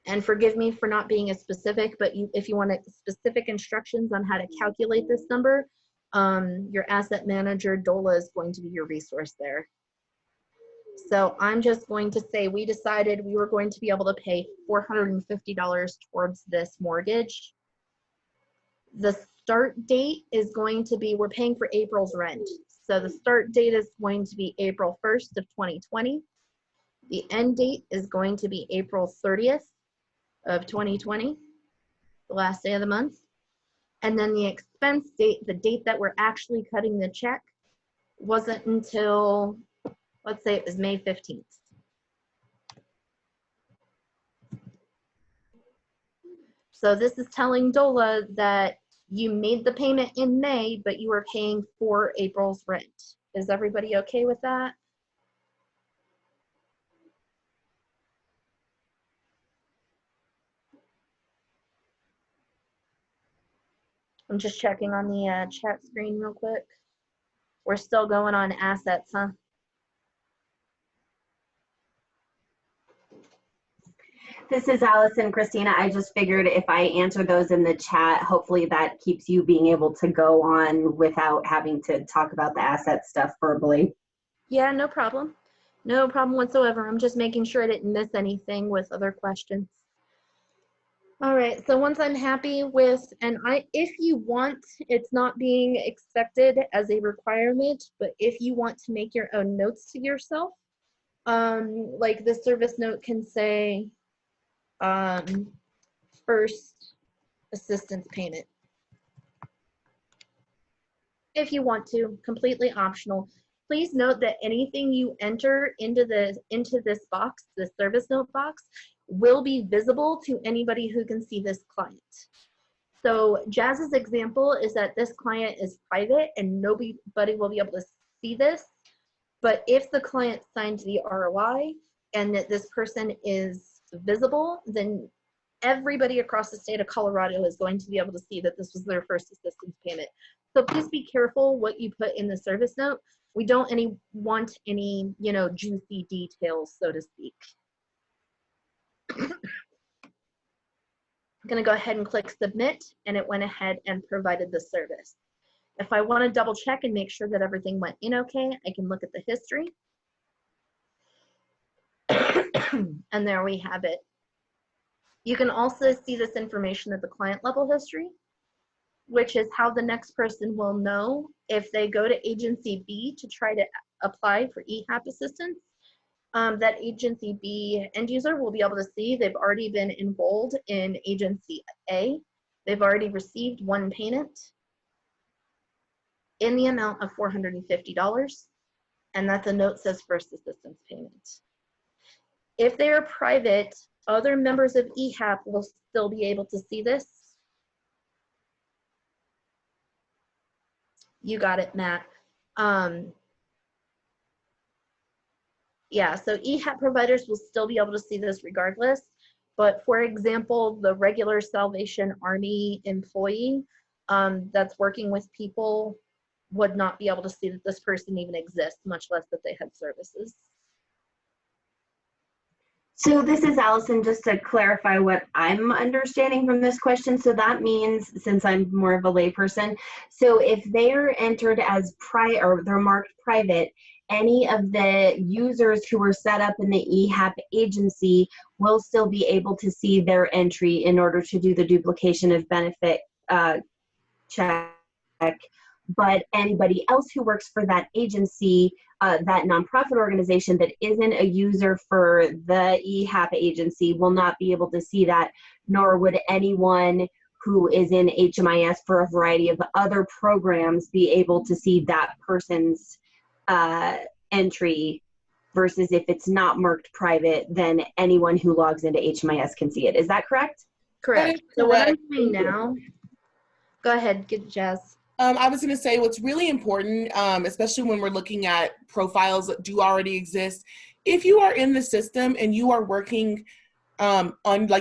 And forgive me for not being as specific, but if you want specific instructions on how to calculate this number, your asset manager, DOLA, is going to be your resource there. So I'm just going to say we decided we were going to be able to pay $450 towards this mortgage. The start date is going to be, we're paying for April's rent. So the start date is going to be April 1st of 2020. The end date is going to be April 30th of 2020, the last day of the month. And then the expense date, the date that we're actually cutting the check, wasn't until, let's say it was May 15th. So this is telling DOLA that you made the payment in May, but you were paying for April's rent. Is everybody okay with that? I'm just checking on the chat screen real quick. We're still going on assets, huh? This is Allison. Christina, I just figured if I answer those in the chat, hopefully that keeps you being able to go on without having to talk about the asset stuff verbally. Yeah, no problem. No problem whatsoever. I'm just making sure I didn't miss anything with other questions. All right, so once I'm happy with, and if you want, it's not being expected as a requirement, but if you want to make your own notes to yourself, like the service note can say, first assistance payment. If you want to, completely optional. Please note that anything you enter into this box, the service note box, will be visible to anybody who can see this client. So Jazz's example is that this client is private and nobody will be able to see this. But if the client signed the ROI and that this person is visible, then everybody across the state of Colorado is going to be able to see that this was their first assistance payment. So please be careful what you put in the service note. We don't want any, juicy details, so to speak. I'm gonna go ahead and click submit, and it went ahead and provided the service. If I want to double check and make sure that everything went in okay, I can look at the history. And there we have it. You can also see this information at the client level history, which is how the next person will know if they go to agency B to try to apply for EHAP assistance. That agency B end user will be able to see they've already been enrolled in agency A. They've already received one payment in the amount of $450, and that the note says first assistance payment. If they are private, other members of EHAP will still be able to see this. You got it, Matt. Yeah, so EHAP providers will still be able to see this regardless. But for example, the regular Salvation Army employee that's working with people would not be able to see that this person even exists, much less that they had services. So this is Allison, just to clarify what I'm understanding from this question. So that means, since I'm more of a layperson, so if they're entered as or they're marked private, any of the users who were set up in the EHAP agency will still be able to see their entry in order to do the duplication of benefit check. But anybody else who works for that agency, that nonprofit organization that isn't a user for the EHAP agency will not be able to see that, nor would anyone who is in HMIS for a variety of other programs be able to see that person's entry, versus if it's not marked private, then anyone who logs into HMIS can see it. Is that correct? Correct. So what I'm doing now, go ahead, get Jazz. I was going to say what's really important, especially when we're looking at profiles that do already exist, if you are in the system and you are working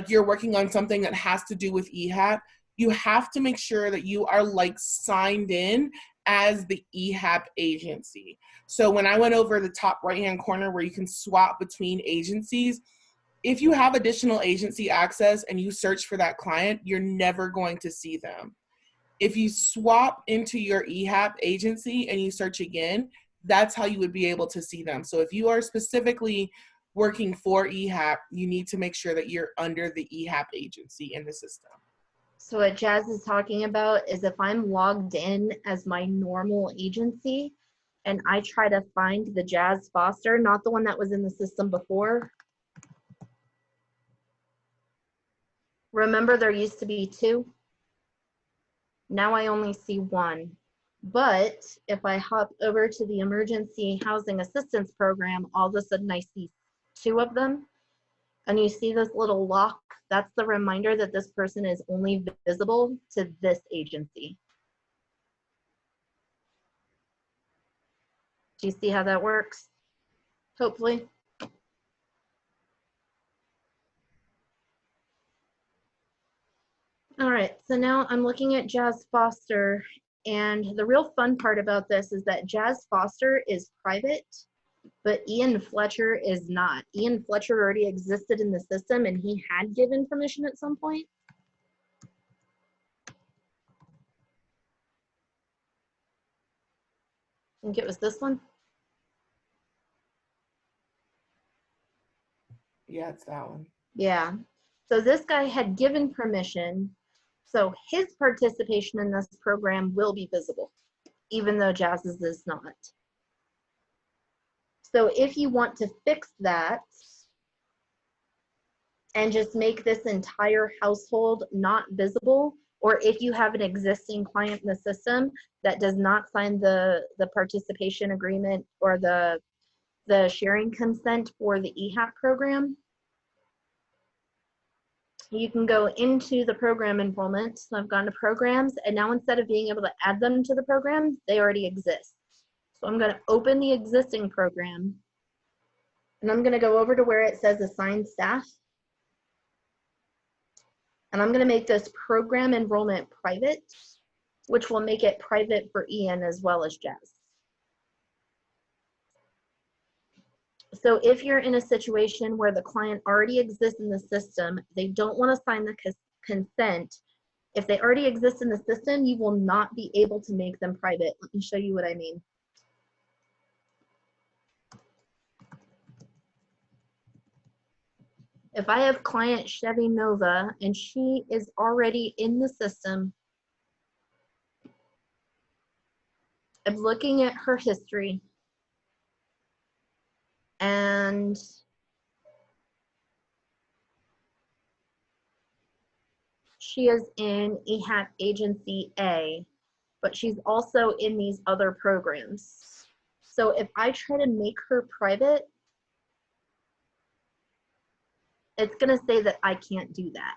you're working on something that has to do with EHAP, you have to make sure that you are signed in as the EHAP agency. So when I went over the top right-hand corner where you can swap between agencies, if you have additional agency access and you search for that client, you're never going to see them. If you swap into your EHAP agency and you search again, that's how you would be able to see them. So if you are specifically working for EHAP, you need to make sure that you're under the EHAP agency in the system. So what Jazz is talking about is if I'm logged in as my normal agency and I try to find the Jazz Foster, not the one that was in the system before. Remember, there used to be 2. Now I only see 1. But if I hop over to the Emergency Housing Assistance Program, all of a sudden I see 2 of them. And you see this little lock, that's the reminder that this person is only visible to this agency. Do you see how that works? Hopefully. All right, so now I'm looking at Jazz Foster, and the real fun part about this is that Jazz Foster is private, but Ian Fletcher is not. Ian Fletcher already existed in the system and he had given permission at some point. I think it was this one. Yeah, it's that one. Yeah, so this guy had given permission, so his participation in this program will be visible, even though Jazz's is not. So if you want to fix that and just make this entire household not visible, or if you have an existing client in the system that does not sign the participation agreement or the sharing consent for the EHAP program, you can go into the program enrollment. So I've gone to programs, and now instead of being able to add them to the program, they already exist. So I'm going to open the existing program, and I'm going to go over to where it says assign staff. And I'm going to make this program enrollment private, which will make it private for Ian as well as Jazz. So if you're in a situation where the client already exists in the system, they don't want to sign the consent, if they already exist in the system, you will not be able to make them private. Let me show you what I mean. If I have client Chevy Nova and she is already in the system, I'm looking at her history, and she is in EHAP Agency A, but she's also in these other programs. So if I try to make her private, it's going to say that I can't do that.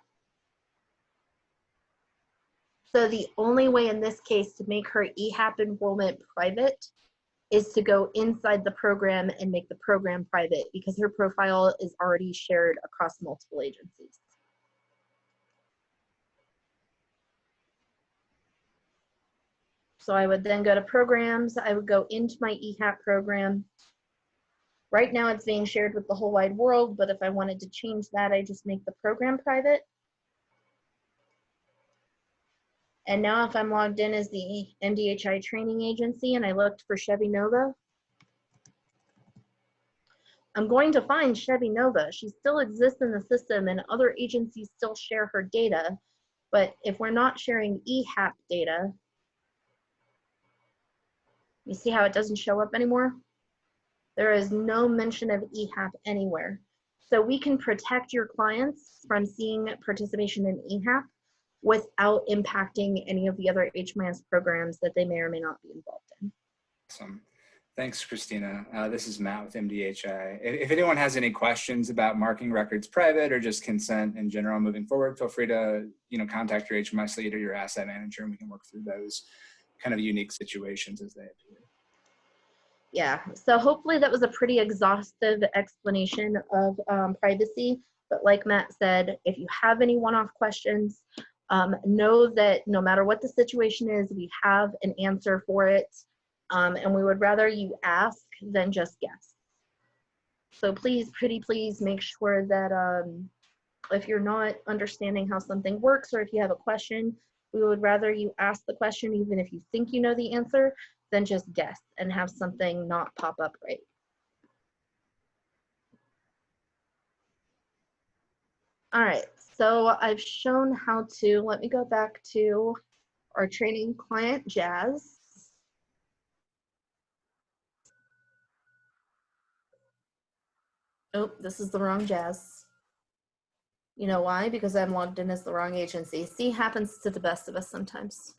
So the only way in this case to make her EHAP enrollment private is to go inside the program and make the program private, because her profile is already shared across multiple agencies. So I would then go to programs. I would go into my EHAP program. Right now it's being shared with the whole wide world, but if I wanted to change that, I just make the program private. And now if I'm logged in as the MDHI training agency and I looked for Chevy Nova, I'm going to find Chevy Nova. She still exists in the system and other agencies still share her data. But if we're not sharing EHAP data, you see how it doesn't show up anymore? There is no mention of EHAP anywhere. So we can protect your clients from seeing participation in EHAP without impacting any of the other HMIS programs that they may or may not be involved in. Awesome. Thanks, Christina. This is Matt with MDHI. If anyone has any questions about marking records private or just consent in general moving forward, feel free to contact your HMIS lead or your asset manager, and we can work through those kind of unique situations as they appear. Yeah, so hopefully that was a pretty exhaustive explanation of privacy. But like Matt said, if you have any one-off questions, know that no matter what the situation is, we have an answer for it. And we would rather you ask than just guess. So please, pretty please make sure that if you're not understanding how something works or if you have a question, we would rather you ask the question even if you think you know the answer than just guess and have something not pop up right. All right, so I've shown how to, let me go back to our training client, Jazz. Oh, this is the wrong Jazz. You know why? Because I'm logged in as the wrong agency. See, happens to the best of us sometimes.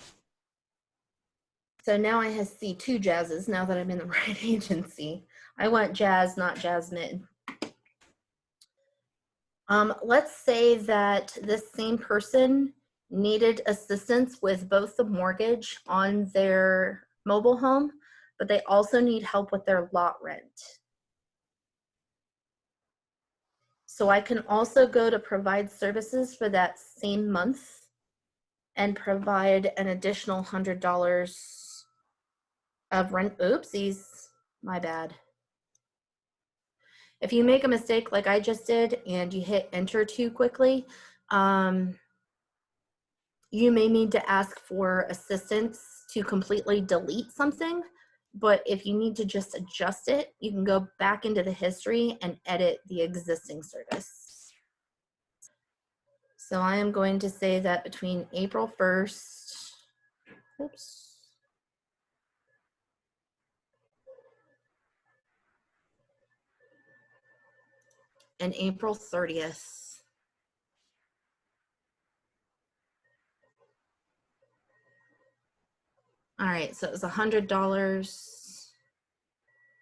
So now I see two Jazzes now that I'm in the right agency. I want Jazz, not Jasmine. Let's say that this same person needed assistance with both the mortgage on their mobile home, but they also need help with their lot rent. So I can also go to provide services for that same month and provide an additional $100 of rent. Oopsies, my bad. If you make a mistake like I just did and you hit enter too quickly, you may need to ask for assistance to completely delete something. But if you need to just adjust it, you can go back into the history and edit the existing service. So I am going to say that between April 1st, oops, and April 30th, all right, so it was $100,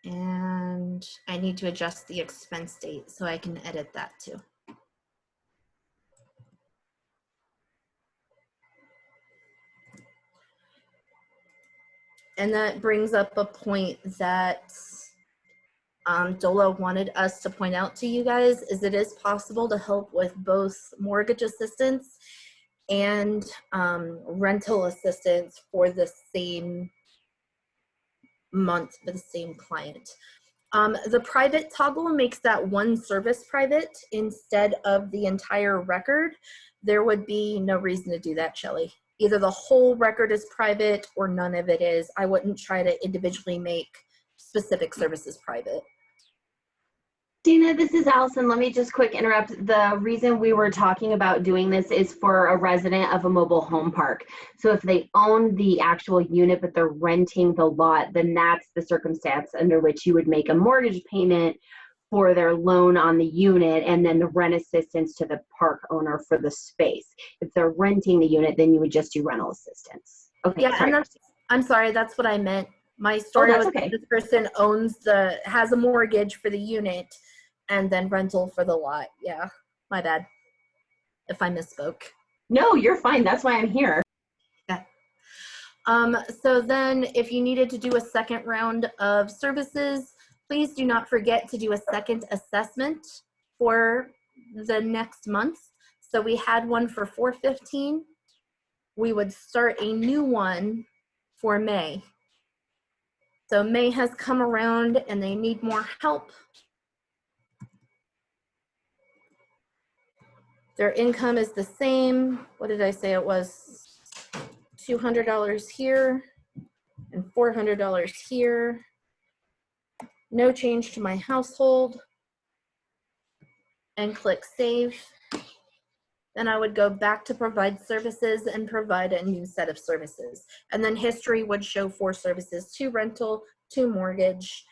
and I need to adjust the expense date so I can edit that too. And that brings up a point that DOLA wanted us to point out to you guys, is it is possible to help with both mortgage assistance and rental assistance for the same month for the same client. The private toggle makes that one service private instead of the entire record. There would be no reason to do that, Shelley. Either the whole record is private or none of it is. I wouldn't try to individually make specific services private. Dina, this is Allison. Let me just quick interrupt. The reason we were talking about doing this is for a resident of a mobile home park. So if they own the actual unit, but they're renting the lot, then that's the circumstance under which you would make a mortgage payment for their loan on the unit and then the rent assistance to the park owner for the space. If they're renting the unit, then you would just do rental assistance. Okay, yeah, sorry. And I'm sorry, that's what I meant. My story was okay. This person has a mortgage for the unit and then rental for the lot. Yeah, my bad if I misspoke. No, you're fine. That's why I'm here. Yeah. So then if you needed to do a second round of services, please do not forget to do a second assessment for the next month. So we had one for 4/15. We would start a new one for May. So May has come around and they need more help. Their income is the same. What did I say it was? $200 here and $400 here. No change to my household. and click save. Then I would go back to provide services and provide a new set of services. And then history would show 4 services, 2 rental, 2 mortgage,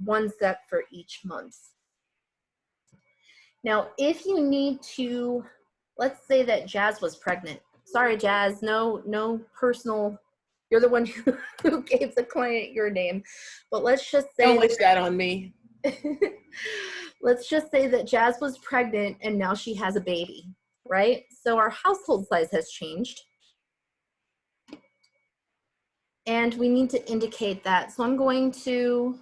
1 set for each month. Now, if you need to, let's say that Jazz was pregnant. Sorry, Jazz, no personal, you're the one who gave the client your name. But let's just say— Don't wish that on me. let's just say that Jazz was pregnant and now she has a baby, right? So our household size has changed. And we need to indicate that. So I'm going to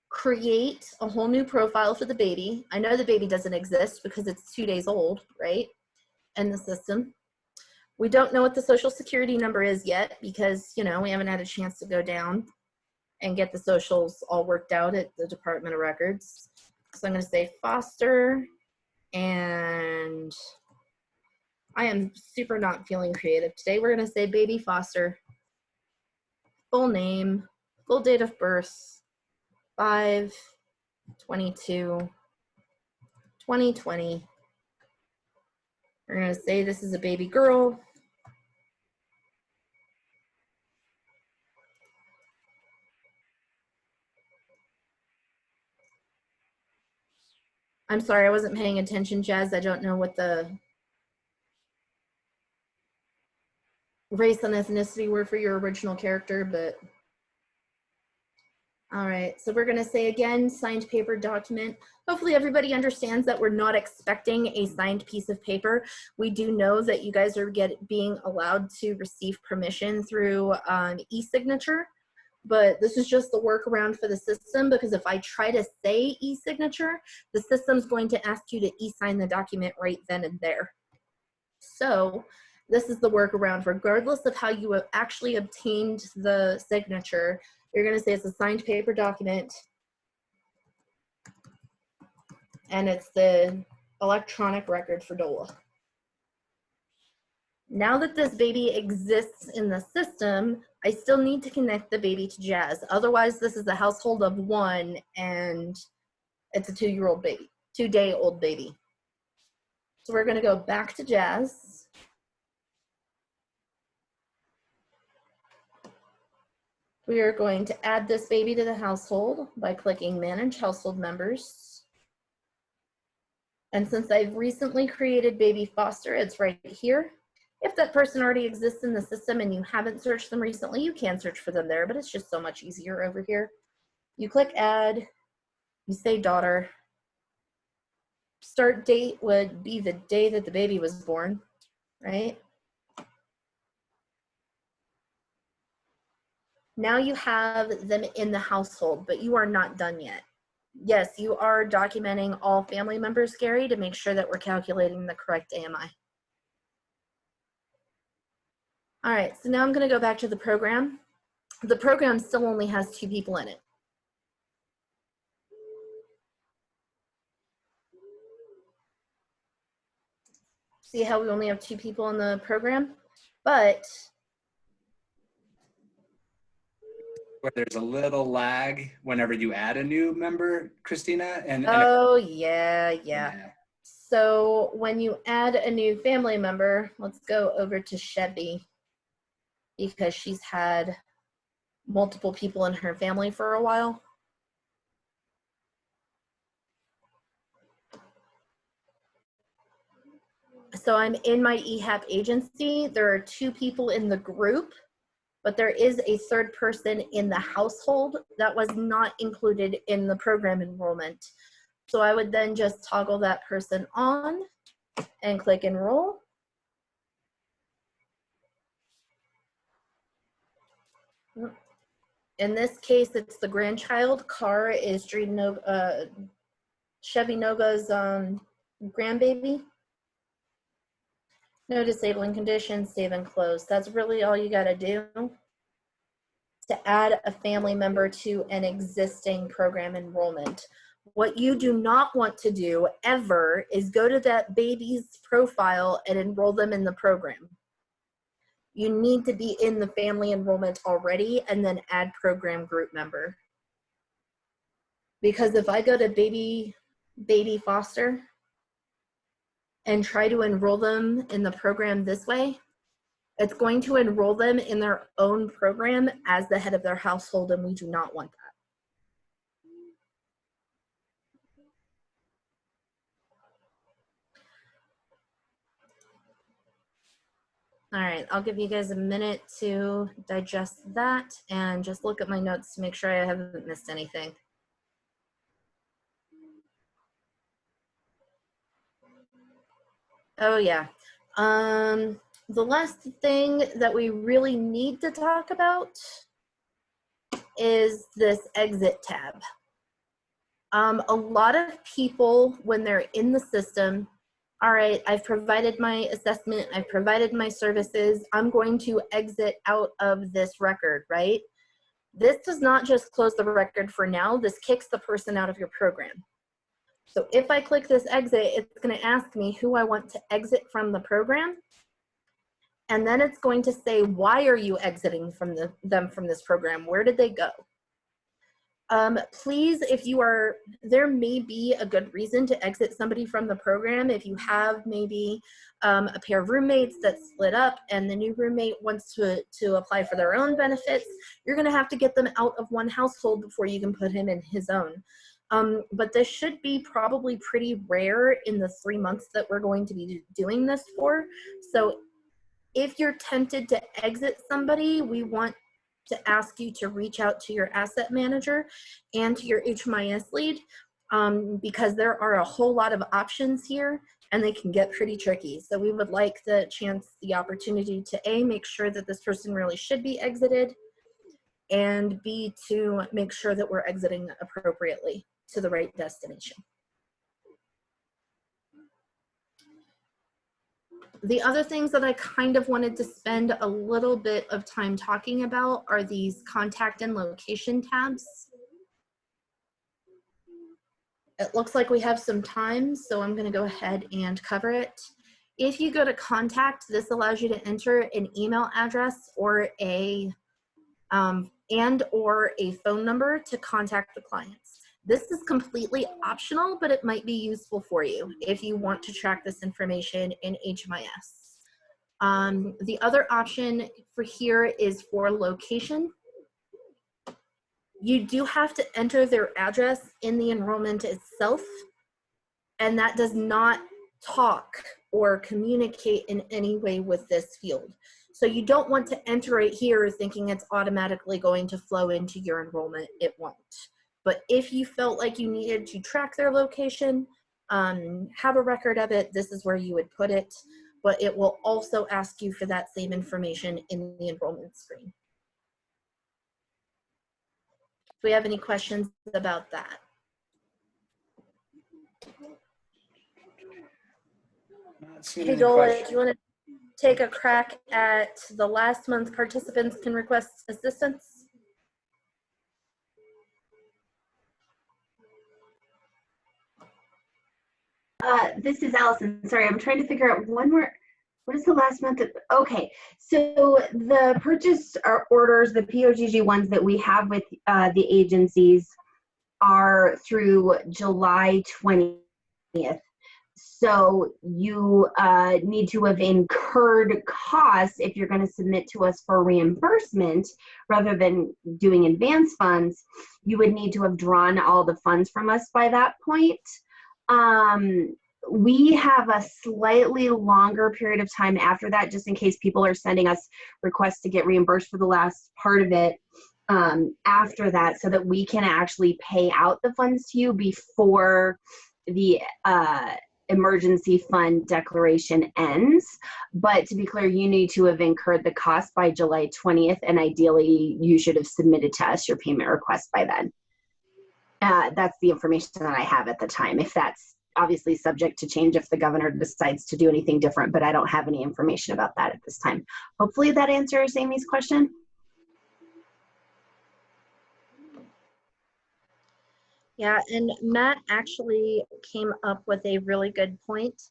create a whole new profile for the baby. I know the baby doesn't exist because it's 2 days old, right? In the system. We don't know what the social security number is yet because, you know, we haven't had a chance to go down and get the socials all worked out at the Department of Records. So I'm going to say foster, and I am super not feeling creative today. We're going to say baby foster, full name, full date of birth, 5/22/2020. We're going to say this is a baby girl. I'm sorry, I wasn't paying attention, Jazz. I don't know what the race and ethnicity were for your original character, but all right. So we're going to say again, signed paper document. Hopefully everybody understands that we're not expecting a signed piece of paper. We do know that you guys are being allowed to receive permission through e-signature, but this is just the workaround for the system, because if I try to say e-signature, the system's going to ask you to e-sign the document right then and there. So this is the workaround. Regardless of how you have actually obtained the signature, you're going to say it's a signed paper document, and it's the electronic record for DOLA. Now that this baby exists in the system, I still need to connect the baby to Jazz. Otherwise, this is a household of 1, and it's a 2-year-old baby, 2-day-old baby. So we're going to go back to Jazz. We are going to add this baby to the household by clicking Manage Household Members. And since I've recently created baby foster, it's right here. If that person already exists in the system and you haven't searched them recently, you can search for them there, but it's just so much easier over here. You click Add, you say daughter. Start date would be the day that the baby was born, right? Now you have them in the household, but you are not done yet. Yes, you are documenting all family members, Gary, to make sure that we're calculating the correct AMI. All right, so now I'm going to go back to the program. The program still only has 2 people in it. See how we only have 2 people in the program? But Where there's a little lag whenever you add a new member, Christina. Oh, yeah. So when you add a new family member, let's go over to Chevy, because she's had multiple people in her family for a while. So I'm in my EHAP agency. There are 2 people in the group, but there is a 3rd person in the household that was not included in the program enrollment. So I would then just toggle that person on and click enroll. In this case, it's the grandchild. Car is Chevy Nova's grandbaby. No disabling conditions, save and close. That's really all you got to do to add a family member to an existing program enrollment. What you do not want to do ever is go to that baby's profile and enroll them in the program. You need to be in the family enrollment already and then add program group member. Because if I go to baby foster, and try to enroll them in the program this way, it's going to enroll them in their own program as the head of their household, and we do not want that. All right, I'll give you guys a minute to digest that and just look at my notes to make sure I haven't missed anything. Oh yeah. The last thing that we really need to talk about is this exit tab. A lot of people, when they're in the system, all right, I've provided my assessment, I've provided my services, I'm going to exit out of this record, right? This does not just close the record for now, this kicks the person out of your program. So if I click this exit, it's going to ask me who I want to exit from the program. And then it's going to say, why are you exiting from them from this program? Where did they go? Please, if you are, there may be a good reason to exit somebody from the program. If you have maybe a pair of roommates that split up and the new roommate wants to apply for their own benefits, you're going to have to get them out of one household before you can put him in his own. But this should be probably pretty rare in the 3 months that we're going to be doing this for. So if you're tempted to exit somebody, we want to ask you to reach out to your asset manager and to your HMIS lead, because there are a whole lot of options here and they can get pretty tricky. So we would like the opportunity to A, make sure that this person really should be exited, and B, to make sure that we're exiting appropriately to the right destination. The other things that I kind of wanted to spend a little bit of time talking about are these contact and location tabs. It looks like we have some time, so I'm going to go ahead and cover it. If you go to contact, this allows you to enter an email address or a or a phone number to contact the clients. This is completely optional, but it might be useful for you if you want to track this information in HMIS. The other option for here is for location. You do have to enter their address in the enrollment itself, and that does not talk or communicate in any way with this field. So you don't want to enter it here thinking it's automatically going to flow into your enrollment. It won't. But if you felt like you needed to track their location, have a record of it, this is where you would put it. But it will also ask you for that same information in the enrollment screen. Do we have any questions about that? Hey, DOLA, do you want to take a crack at the last month participants can request assistance? This is Allison. Sorry, I'm trying to figure out one more. What is the last month? Okay, so the purchase orders, the POGG ones that we have with the agencies are through July 20th. So you need to have incurred costs if you're going to submit to us for reimbursement rather than doing advance funds. You would need to have drawn all the funds from us by that point. We have a slightly longer period of time after that, just in case people are sending us requests to get reimbursed for the last part of it after that, so that we can actually pay out the funds to you before the emergency fund declaration ends. But to be clear, you need to have incurred the cost by July 20th, and ideally you should have submitted to us your payment request by then. That's the information that I have at the time. If that's obviously subject to change if the governor decides to do anything different, but I don't have any information about that at this time. Hopefully that answers Amy's question. Yeah, and Matt actually came up with a really good point.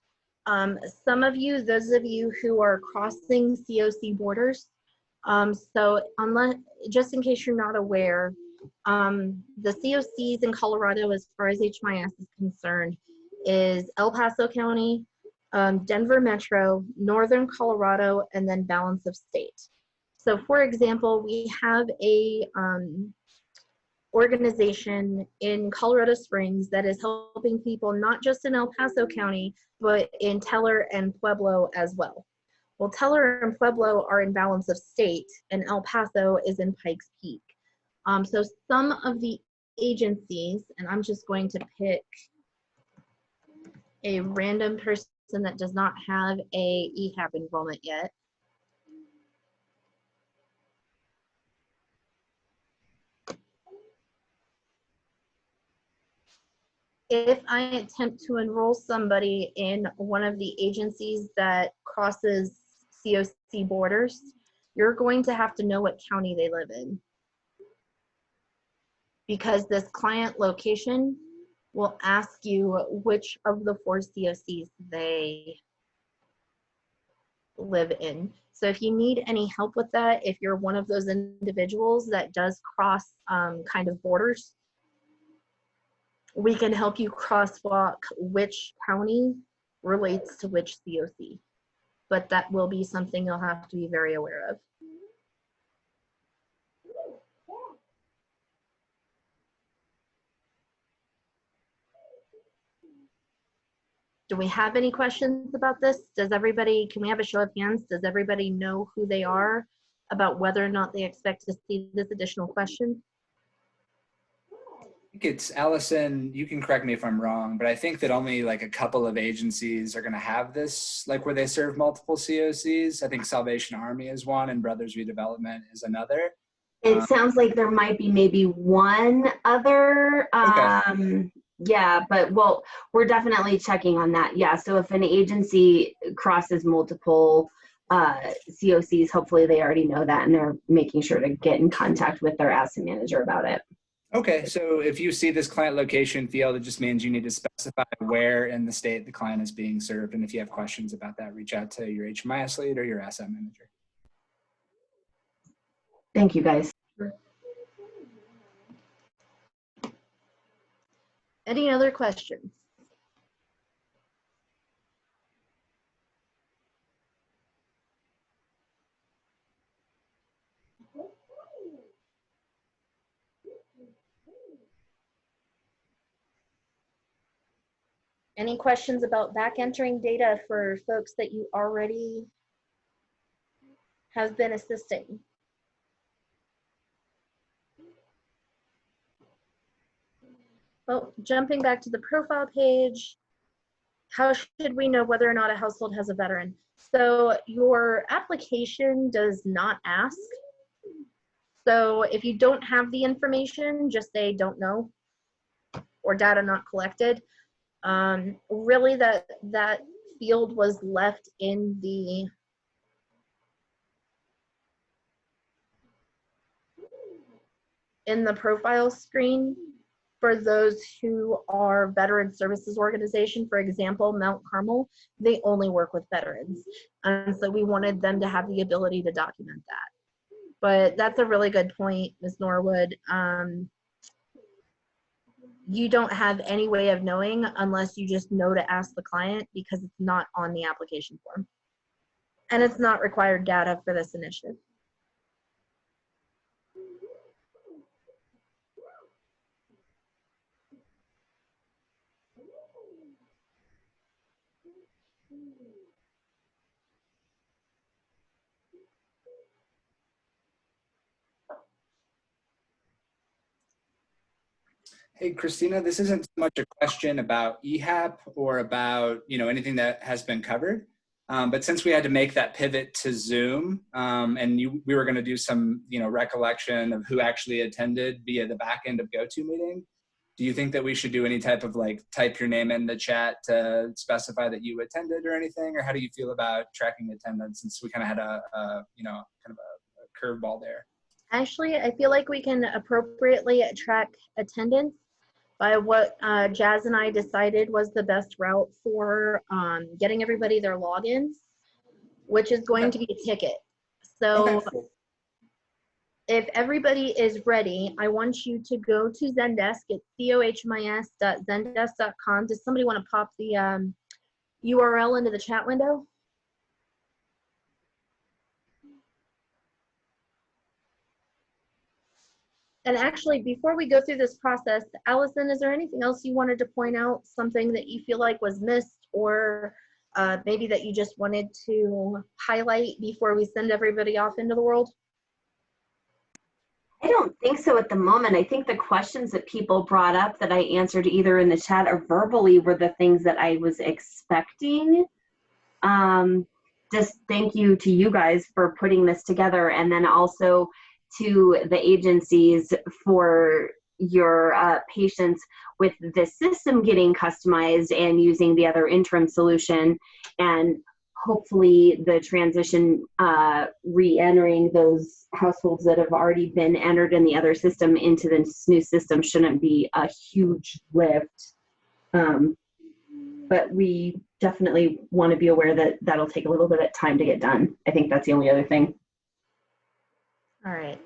Some of you, those of you who are crossing COC borders, so unless, just in case you're not aware, the COCs in Colorado, as far as HMIS is concerned, is El Paso County, Denver Metro, Northern Colorado, and then balance of state. So for example, we have a organization in Colorado Springs that is helping people not just in El Paso County, but in Teller and Pueblo as well. Well, Teller and Pueblo are in balance of state, and El Paso is in Pikes Peak. So some of the agencies, and I'm just going to pick a random person that does not have a EHAP enrollment yet. If I attempt to enroll somebody in one of the agencies that crosses COC borders, you're going to have to know what county they live in, because this client location will ask you which of the 4 COCs they live in. So if you need any help with that, if you're one of those individuals that does cross kind of borders, we can help you crosswalk which county relates to which COC. But that will be something you'll have to be very aware of. Do we have any questions about this? Does everybody, can we have a show of hands? Does everybody know who they are, about whether or not they expect to see this additional question? I think it's Allison, you can correct me if I'm wrong, but I think that only like a couple of agencies are going to have this, like where they serve multiple COCs. I think Salvation Army is one and Brothers Redevelopment is another. It sounds like there might be maybe one other. Okay. Yeah, but well, we're definitely checking on that. Yeah, so if an agency crosses multiple COCs, hopefully they already know that and they're making sure to get in contact with their asset manager about it. Okay, so if you see this client location field, it just means you need to specify where in the state the client is being served. And if you have questions about that, reach out to your HMIS lead or your asset manager. Thank you, guys. Any other questions? Any questions about back entering data for folks that you already have been assisting? Well, jumping back to the profile page, how should we know whether or not a household has a veteran? So your application does not ask. So if you don't have the information, just say don't know or data not collected. Really that field was left in the profile screen for those who are veteran services organization. For example, Mount Carmel, they only work with veterans. And so we wanted them to have the ability to document that. But that's a really good point, Ms. Norwood. You don't have any way of knowing unless you just know to ask the client, because it's not on the application form. And it's not required data for this initiative. Hey, Christina, this isn't so much a question about EHAP or about, anything that has been covered. But since we had to make that pivot to Zoom and we were going to do some, recollection of who actually attended via the back end of GoToMeeting, do you think that we should do any type of type your name in the chat to specify that you attended or anything? Or how do you feel about tracking attendance, since we kind of had a curveball there? Actually, I feel like we can appropriately track attendance by what Jazz and I decided was the best route for getting everybody their logins, which is going to be a ticket. So if everybody is ready, I want you to go to Zendesk at cohmis.zendesk.com. Does somebody want to pop the URL into the chat window. And actually, before we go through this process, Allison, is there anything else you wanted to point out, something that you feel like was missed, or maybe that you just wanted to highlight before we send everybody off into the world? I don't think so at the moment. I think the questions that people brought up that I answered either in the chat or verbally were the things that I was expecting. Just thank you to you guys for putting this together, and then also to the agencies for your patience with the system getting customized and using the other interim solution, and hopefully the transition re-entering those households that have already been entered in the other system into this new system shouldn't be a huge lift. But we definitely want to be aware that that'll take a little bit of time to get done. I think that's the only other thing. All right.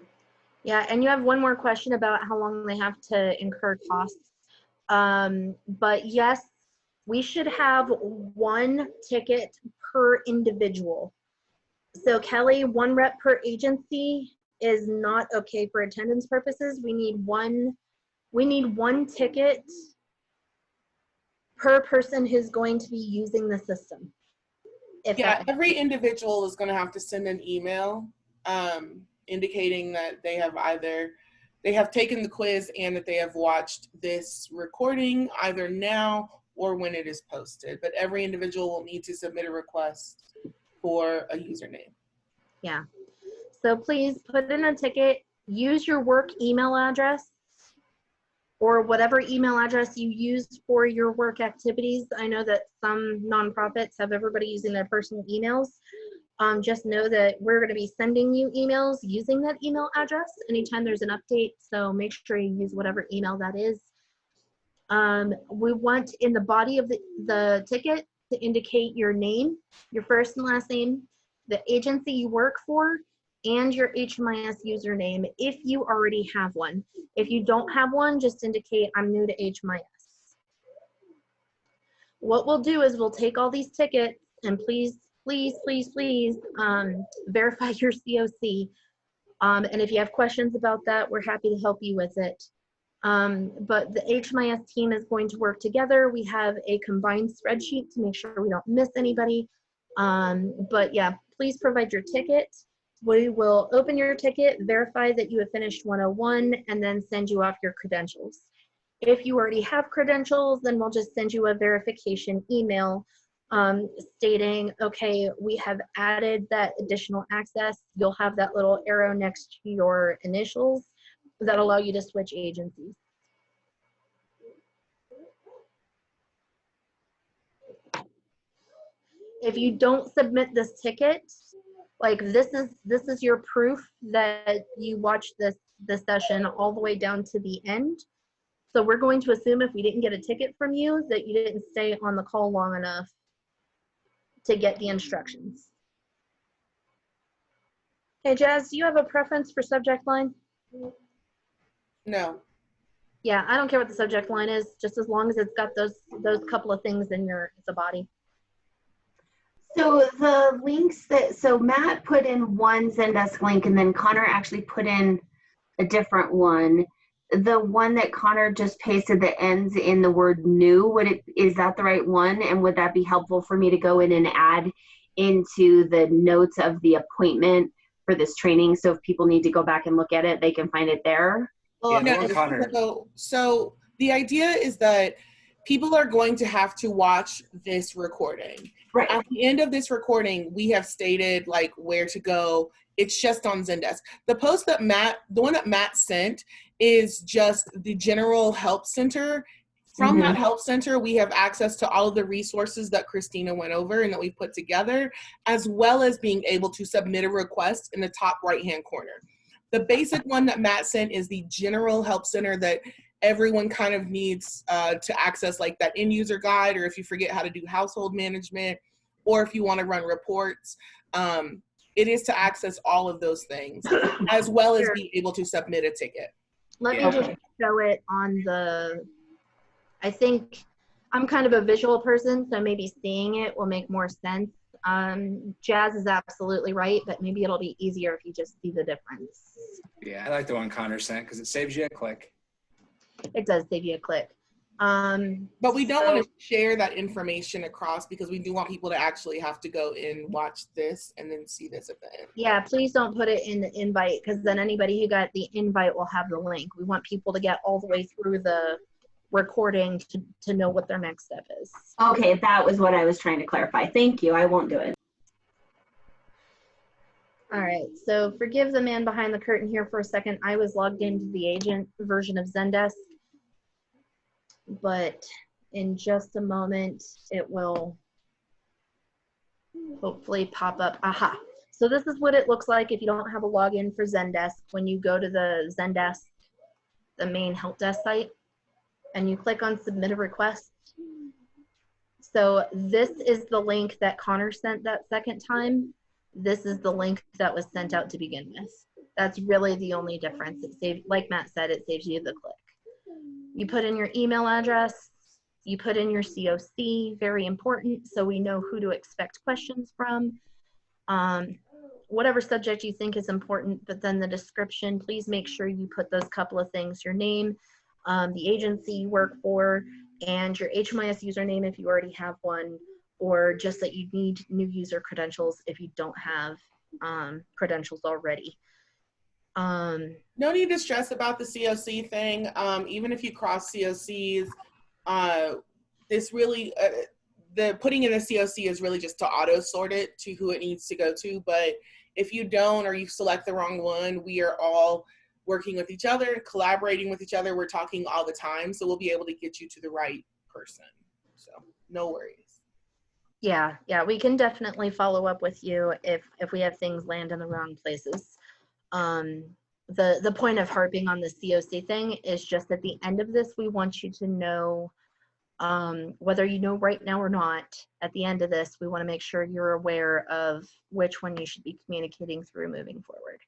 Yeah, and you have one more question about how long they have to incur costs. But yes, we should have one ticket per individual. So Kelly, one rep per agency is not okay for attendance purposes. We need one ticket per person who's going to be using the system. Yeah, every individual is going to have to send an email indicating that they have taken the quiz and that they have watched this recording either now or when it is posted. But every individual will need to submit a request for a username. Yeah. So please put in a ticket, use your work email address or whatever email address you use for your work activities. I know that some nonprofits have everybody using their personal emails. Just know that we're going to be sending you emails using that email address anytime there's an update. So make sure you use whatever email that is. We want in the body of the ticket to indicate your name, your first and last name, the agency you work for, and your HMIS username if you already have one. If you don't have one, just indicate I'm new to HMIS. What we'll do is we'll take all these tickets and please verify your COC. And if you have questions about that, we're happy to help you with it. But the HMIS team is going to work together. We have a combined spreadsheet to make sure we don't miss anybody. But yeah, please provide your ticket. We will open your ticket, verify that you have finished 101, and then send you off your credentials. If you already have credentials, then we'll just send you a verification email stating, okay, we have added that additional access. You'll have that little arrow next to your initials that allow you to switch agencies. If you don't submit this ticket, like this is your proof that you watched this session all the way down to the end. So we're going to assume if we didn't get a ticket from you that you didn't stay on the call long enough to get the instructions. Hey, Jazz, do you have a preference for subject line? No. Yeah, I don't care what the subject line is, just as long as it's got those couple of things in the body. So the links so Matt put in one Zendesk link and then Connor actually put in a different one. The one that Connor just pasted that ends in the word new, is that the right one? And would that be helpful for me to go in and add into the notes of the appointment for this training? So if people need to go back and look at it, they can find it there. Well, no, so the idea is that people are going to have to watch this recording. Right. At the end of this recording, we have stated like where to go. It's just on Zendesk. The one that Matt sent is just the general help center. From that help center, we have access to all of the resources that Christina went over and that we've put together, as well as being able to submit a request in the top right-hand corner. The basic one that Matt sent is the general help center that everyone kind of needs to access, like that end user guide, or if you forget how to do household management, or if you want to run reports. It is to access all of those things, as well as be able to submit a ticket. Let me just show it on the, I think I'm kind of a visual person, so maybe seeing it will make more sense. Jazz is absolutely right, but maybe it'll be easier if you just see the difference. Yeah, I like the one Connor sent because it saves you a click. It does save you a click. But we don't want to share that information across because we do want people to actually have to go and watch this and then see this at the end. Yeah, please don't put it in the invite because then anybody who got the invite will have the link. We want people to get all the way through the recording to know what their next step is. Okay, that was what I was trying to clarify. Thank you. I won't do it. All right, so forgive the man behind the curtain here for a second. I was logged into the agent version of Zendesk, but in just a moment, it will hopefully pop up. Aha. So this is what it looks like if you don't have a login for Zendesk. When you go to the Zendesk, the main help desk site, and you click on submit a request. So this is the link that Connor sent that second time. This is the link that was sent out to begin with. That's really the only difference. It saves, like Matt said, it saves you the click. You put in your email address, you put in your COC, very important, so we know who to expect questions from. Whatever subject you think is important, but then the description, please make sure you put those couple of things, your name, the agency you work for, and your HMIS username if you already have one, or just that you need new user credentials if you don't have credentials already. No need to stress about the COC thing. Even if you cross COCs, this really, the putting in a COC is really just to auto sort it to who it needs to go to. But if you don't, or you select the wrong one, we are all working with each other, collaborating with each other. We're talking all the time, so we'll be able to get you to the right person. So no worries. Yeah, we can definitely follow up with you if we have things land in the wrong places. The point of harping on the COC thing is just at the end of this, we want you to know, whether you know right now or not, at the end of this, we want to make sure you're aware of which one you should be communicating through moving forward.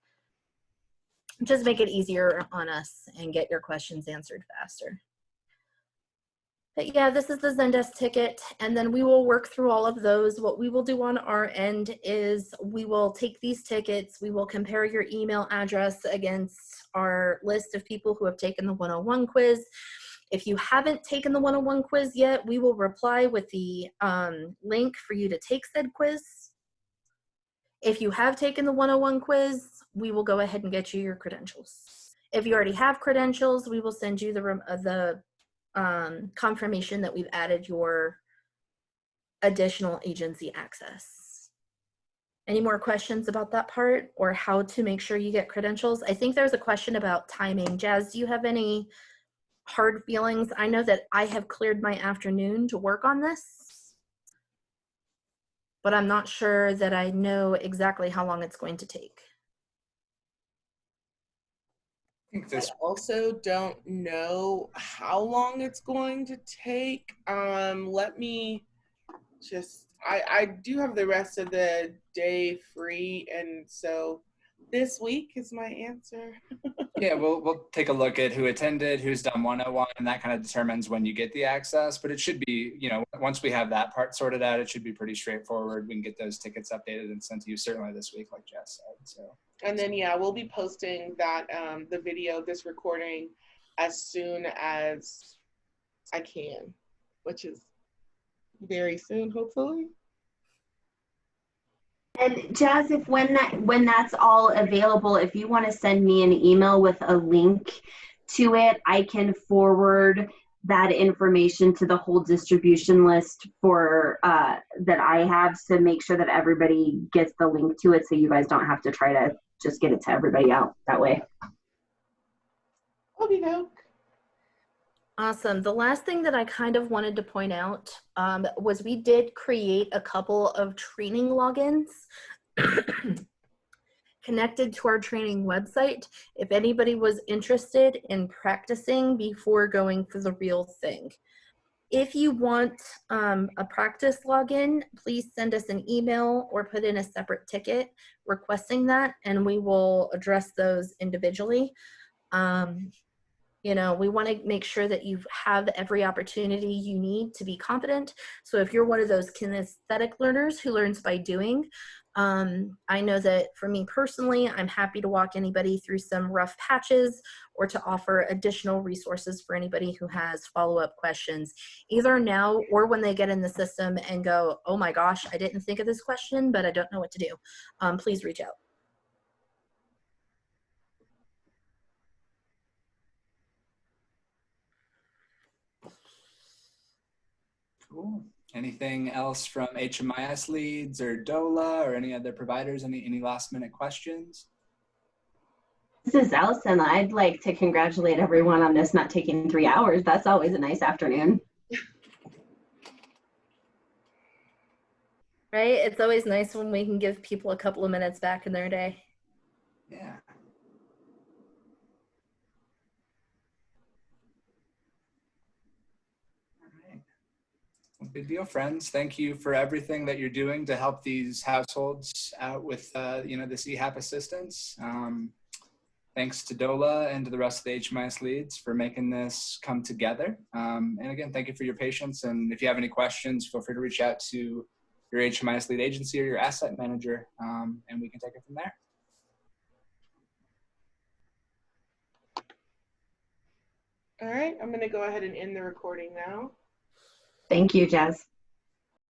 Just make it easier on us and get your questions answered faster. But yeah, this is the Zendesk ticket, and then we will work through all of those. What we will do on our end is we will take these tickets, we will compare your email address against our list of people who have taken the 101 quiz. If you haven't taken the 101 quiz yet, we will reply with the link for you to take said quiz. If you have taken the 101 quiz, we will go ahead and get you your credentials. If you already have credentials, we will send you the confirmation that we've added your additional agency access. Any more questions about that part or how to make sure you get credentials? I think there's a question about timing. Jazz, do you have any hard feelings? I know that I have cleared my afternoon to work on this, but I'm not sure that I know exactly how long it's going to take. I also don't know how long it's going to take. Let me just, I do have the rest of the day free, and so this week is my answer. Yeah, we'll take a look at who attended, who's done 101, and that kind of determines when you get the access. But it should be, you know, once we have that part sorted out, it should be pretty straightforward. We can get those tickets updated and sent to you certainly this week, like Jess said. So. And then, yeah, we'll be posting that, the video, this recording, as soon as I can, which is very soon, hopefully. And Jazz, if when that's all available, if you want to send me an email with a link to it, I can forward that information to the whole distribution list for that I have, to make sure that everybody gets the link to it, so you guys don't have to try to just get it to everybody out that way. Okie doke. Awesome. The last thing that I kind of wanted to point out was we did create a couple of training logins connected to our training website if anybody was interested in practicing before going for the real thing. If you want a practice login, please send us an email or put in a separate ticket requesting that, and we will address those individually. You know, we want to make sure that you have every opportunity you need to be competent. So if you're one of those kinesthetic learners who learns by doing, I know that for me personally, I'm happy to walk anybody through some rough patches or to offer additional resources for anybody who has follow-up questions, either now or when they get in the system and go, oh my gosh, I didn't think of this question, but I don't know what to do. Please reach out. Cool. Anything else from HMIS leads or DOLA or any other providers? Any last minute questions? This is Allison. I'd like to congratulate everyone on this not taking 3 hours. That's always a nice afternoon. Right? It's always nice when we can give people a couple of minutes back in their day. Yeah. Well, good deal, friends. Thank you for everything that you're doing to help these households out with, this EHAP assistance. Thanks to DOLA and to the rest of the HMIS leads for making this come together. And again, thank you for your patience. And if you have any questions, feel free to reach out to your HMIS lead agency or your asset manager, and we can take it from there. All right, I'm going to go ahead and end the recording now. Thank you, Jazz.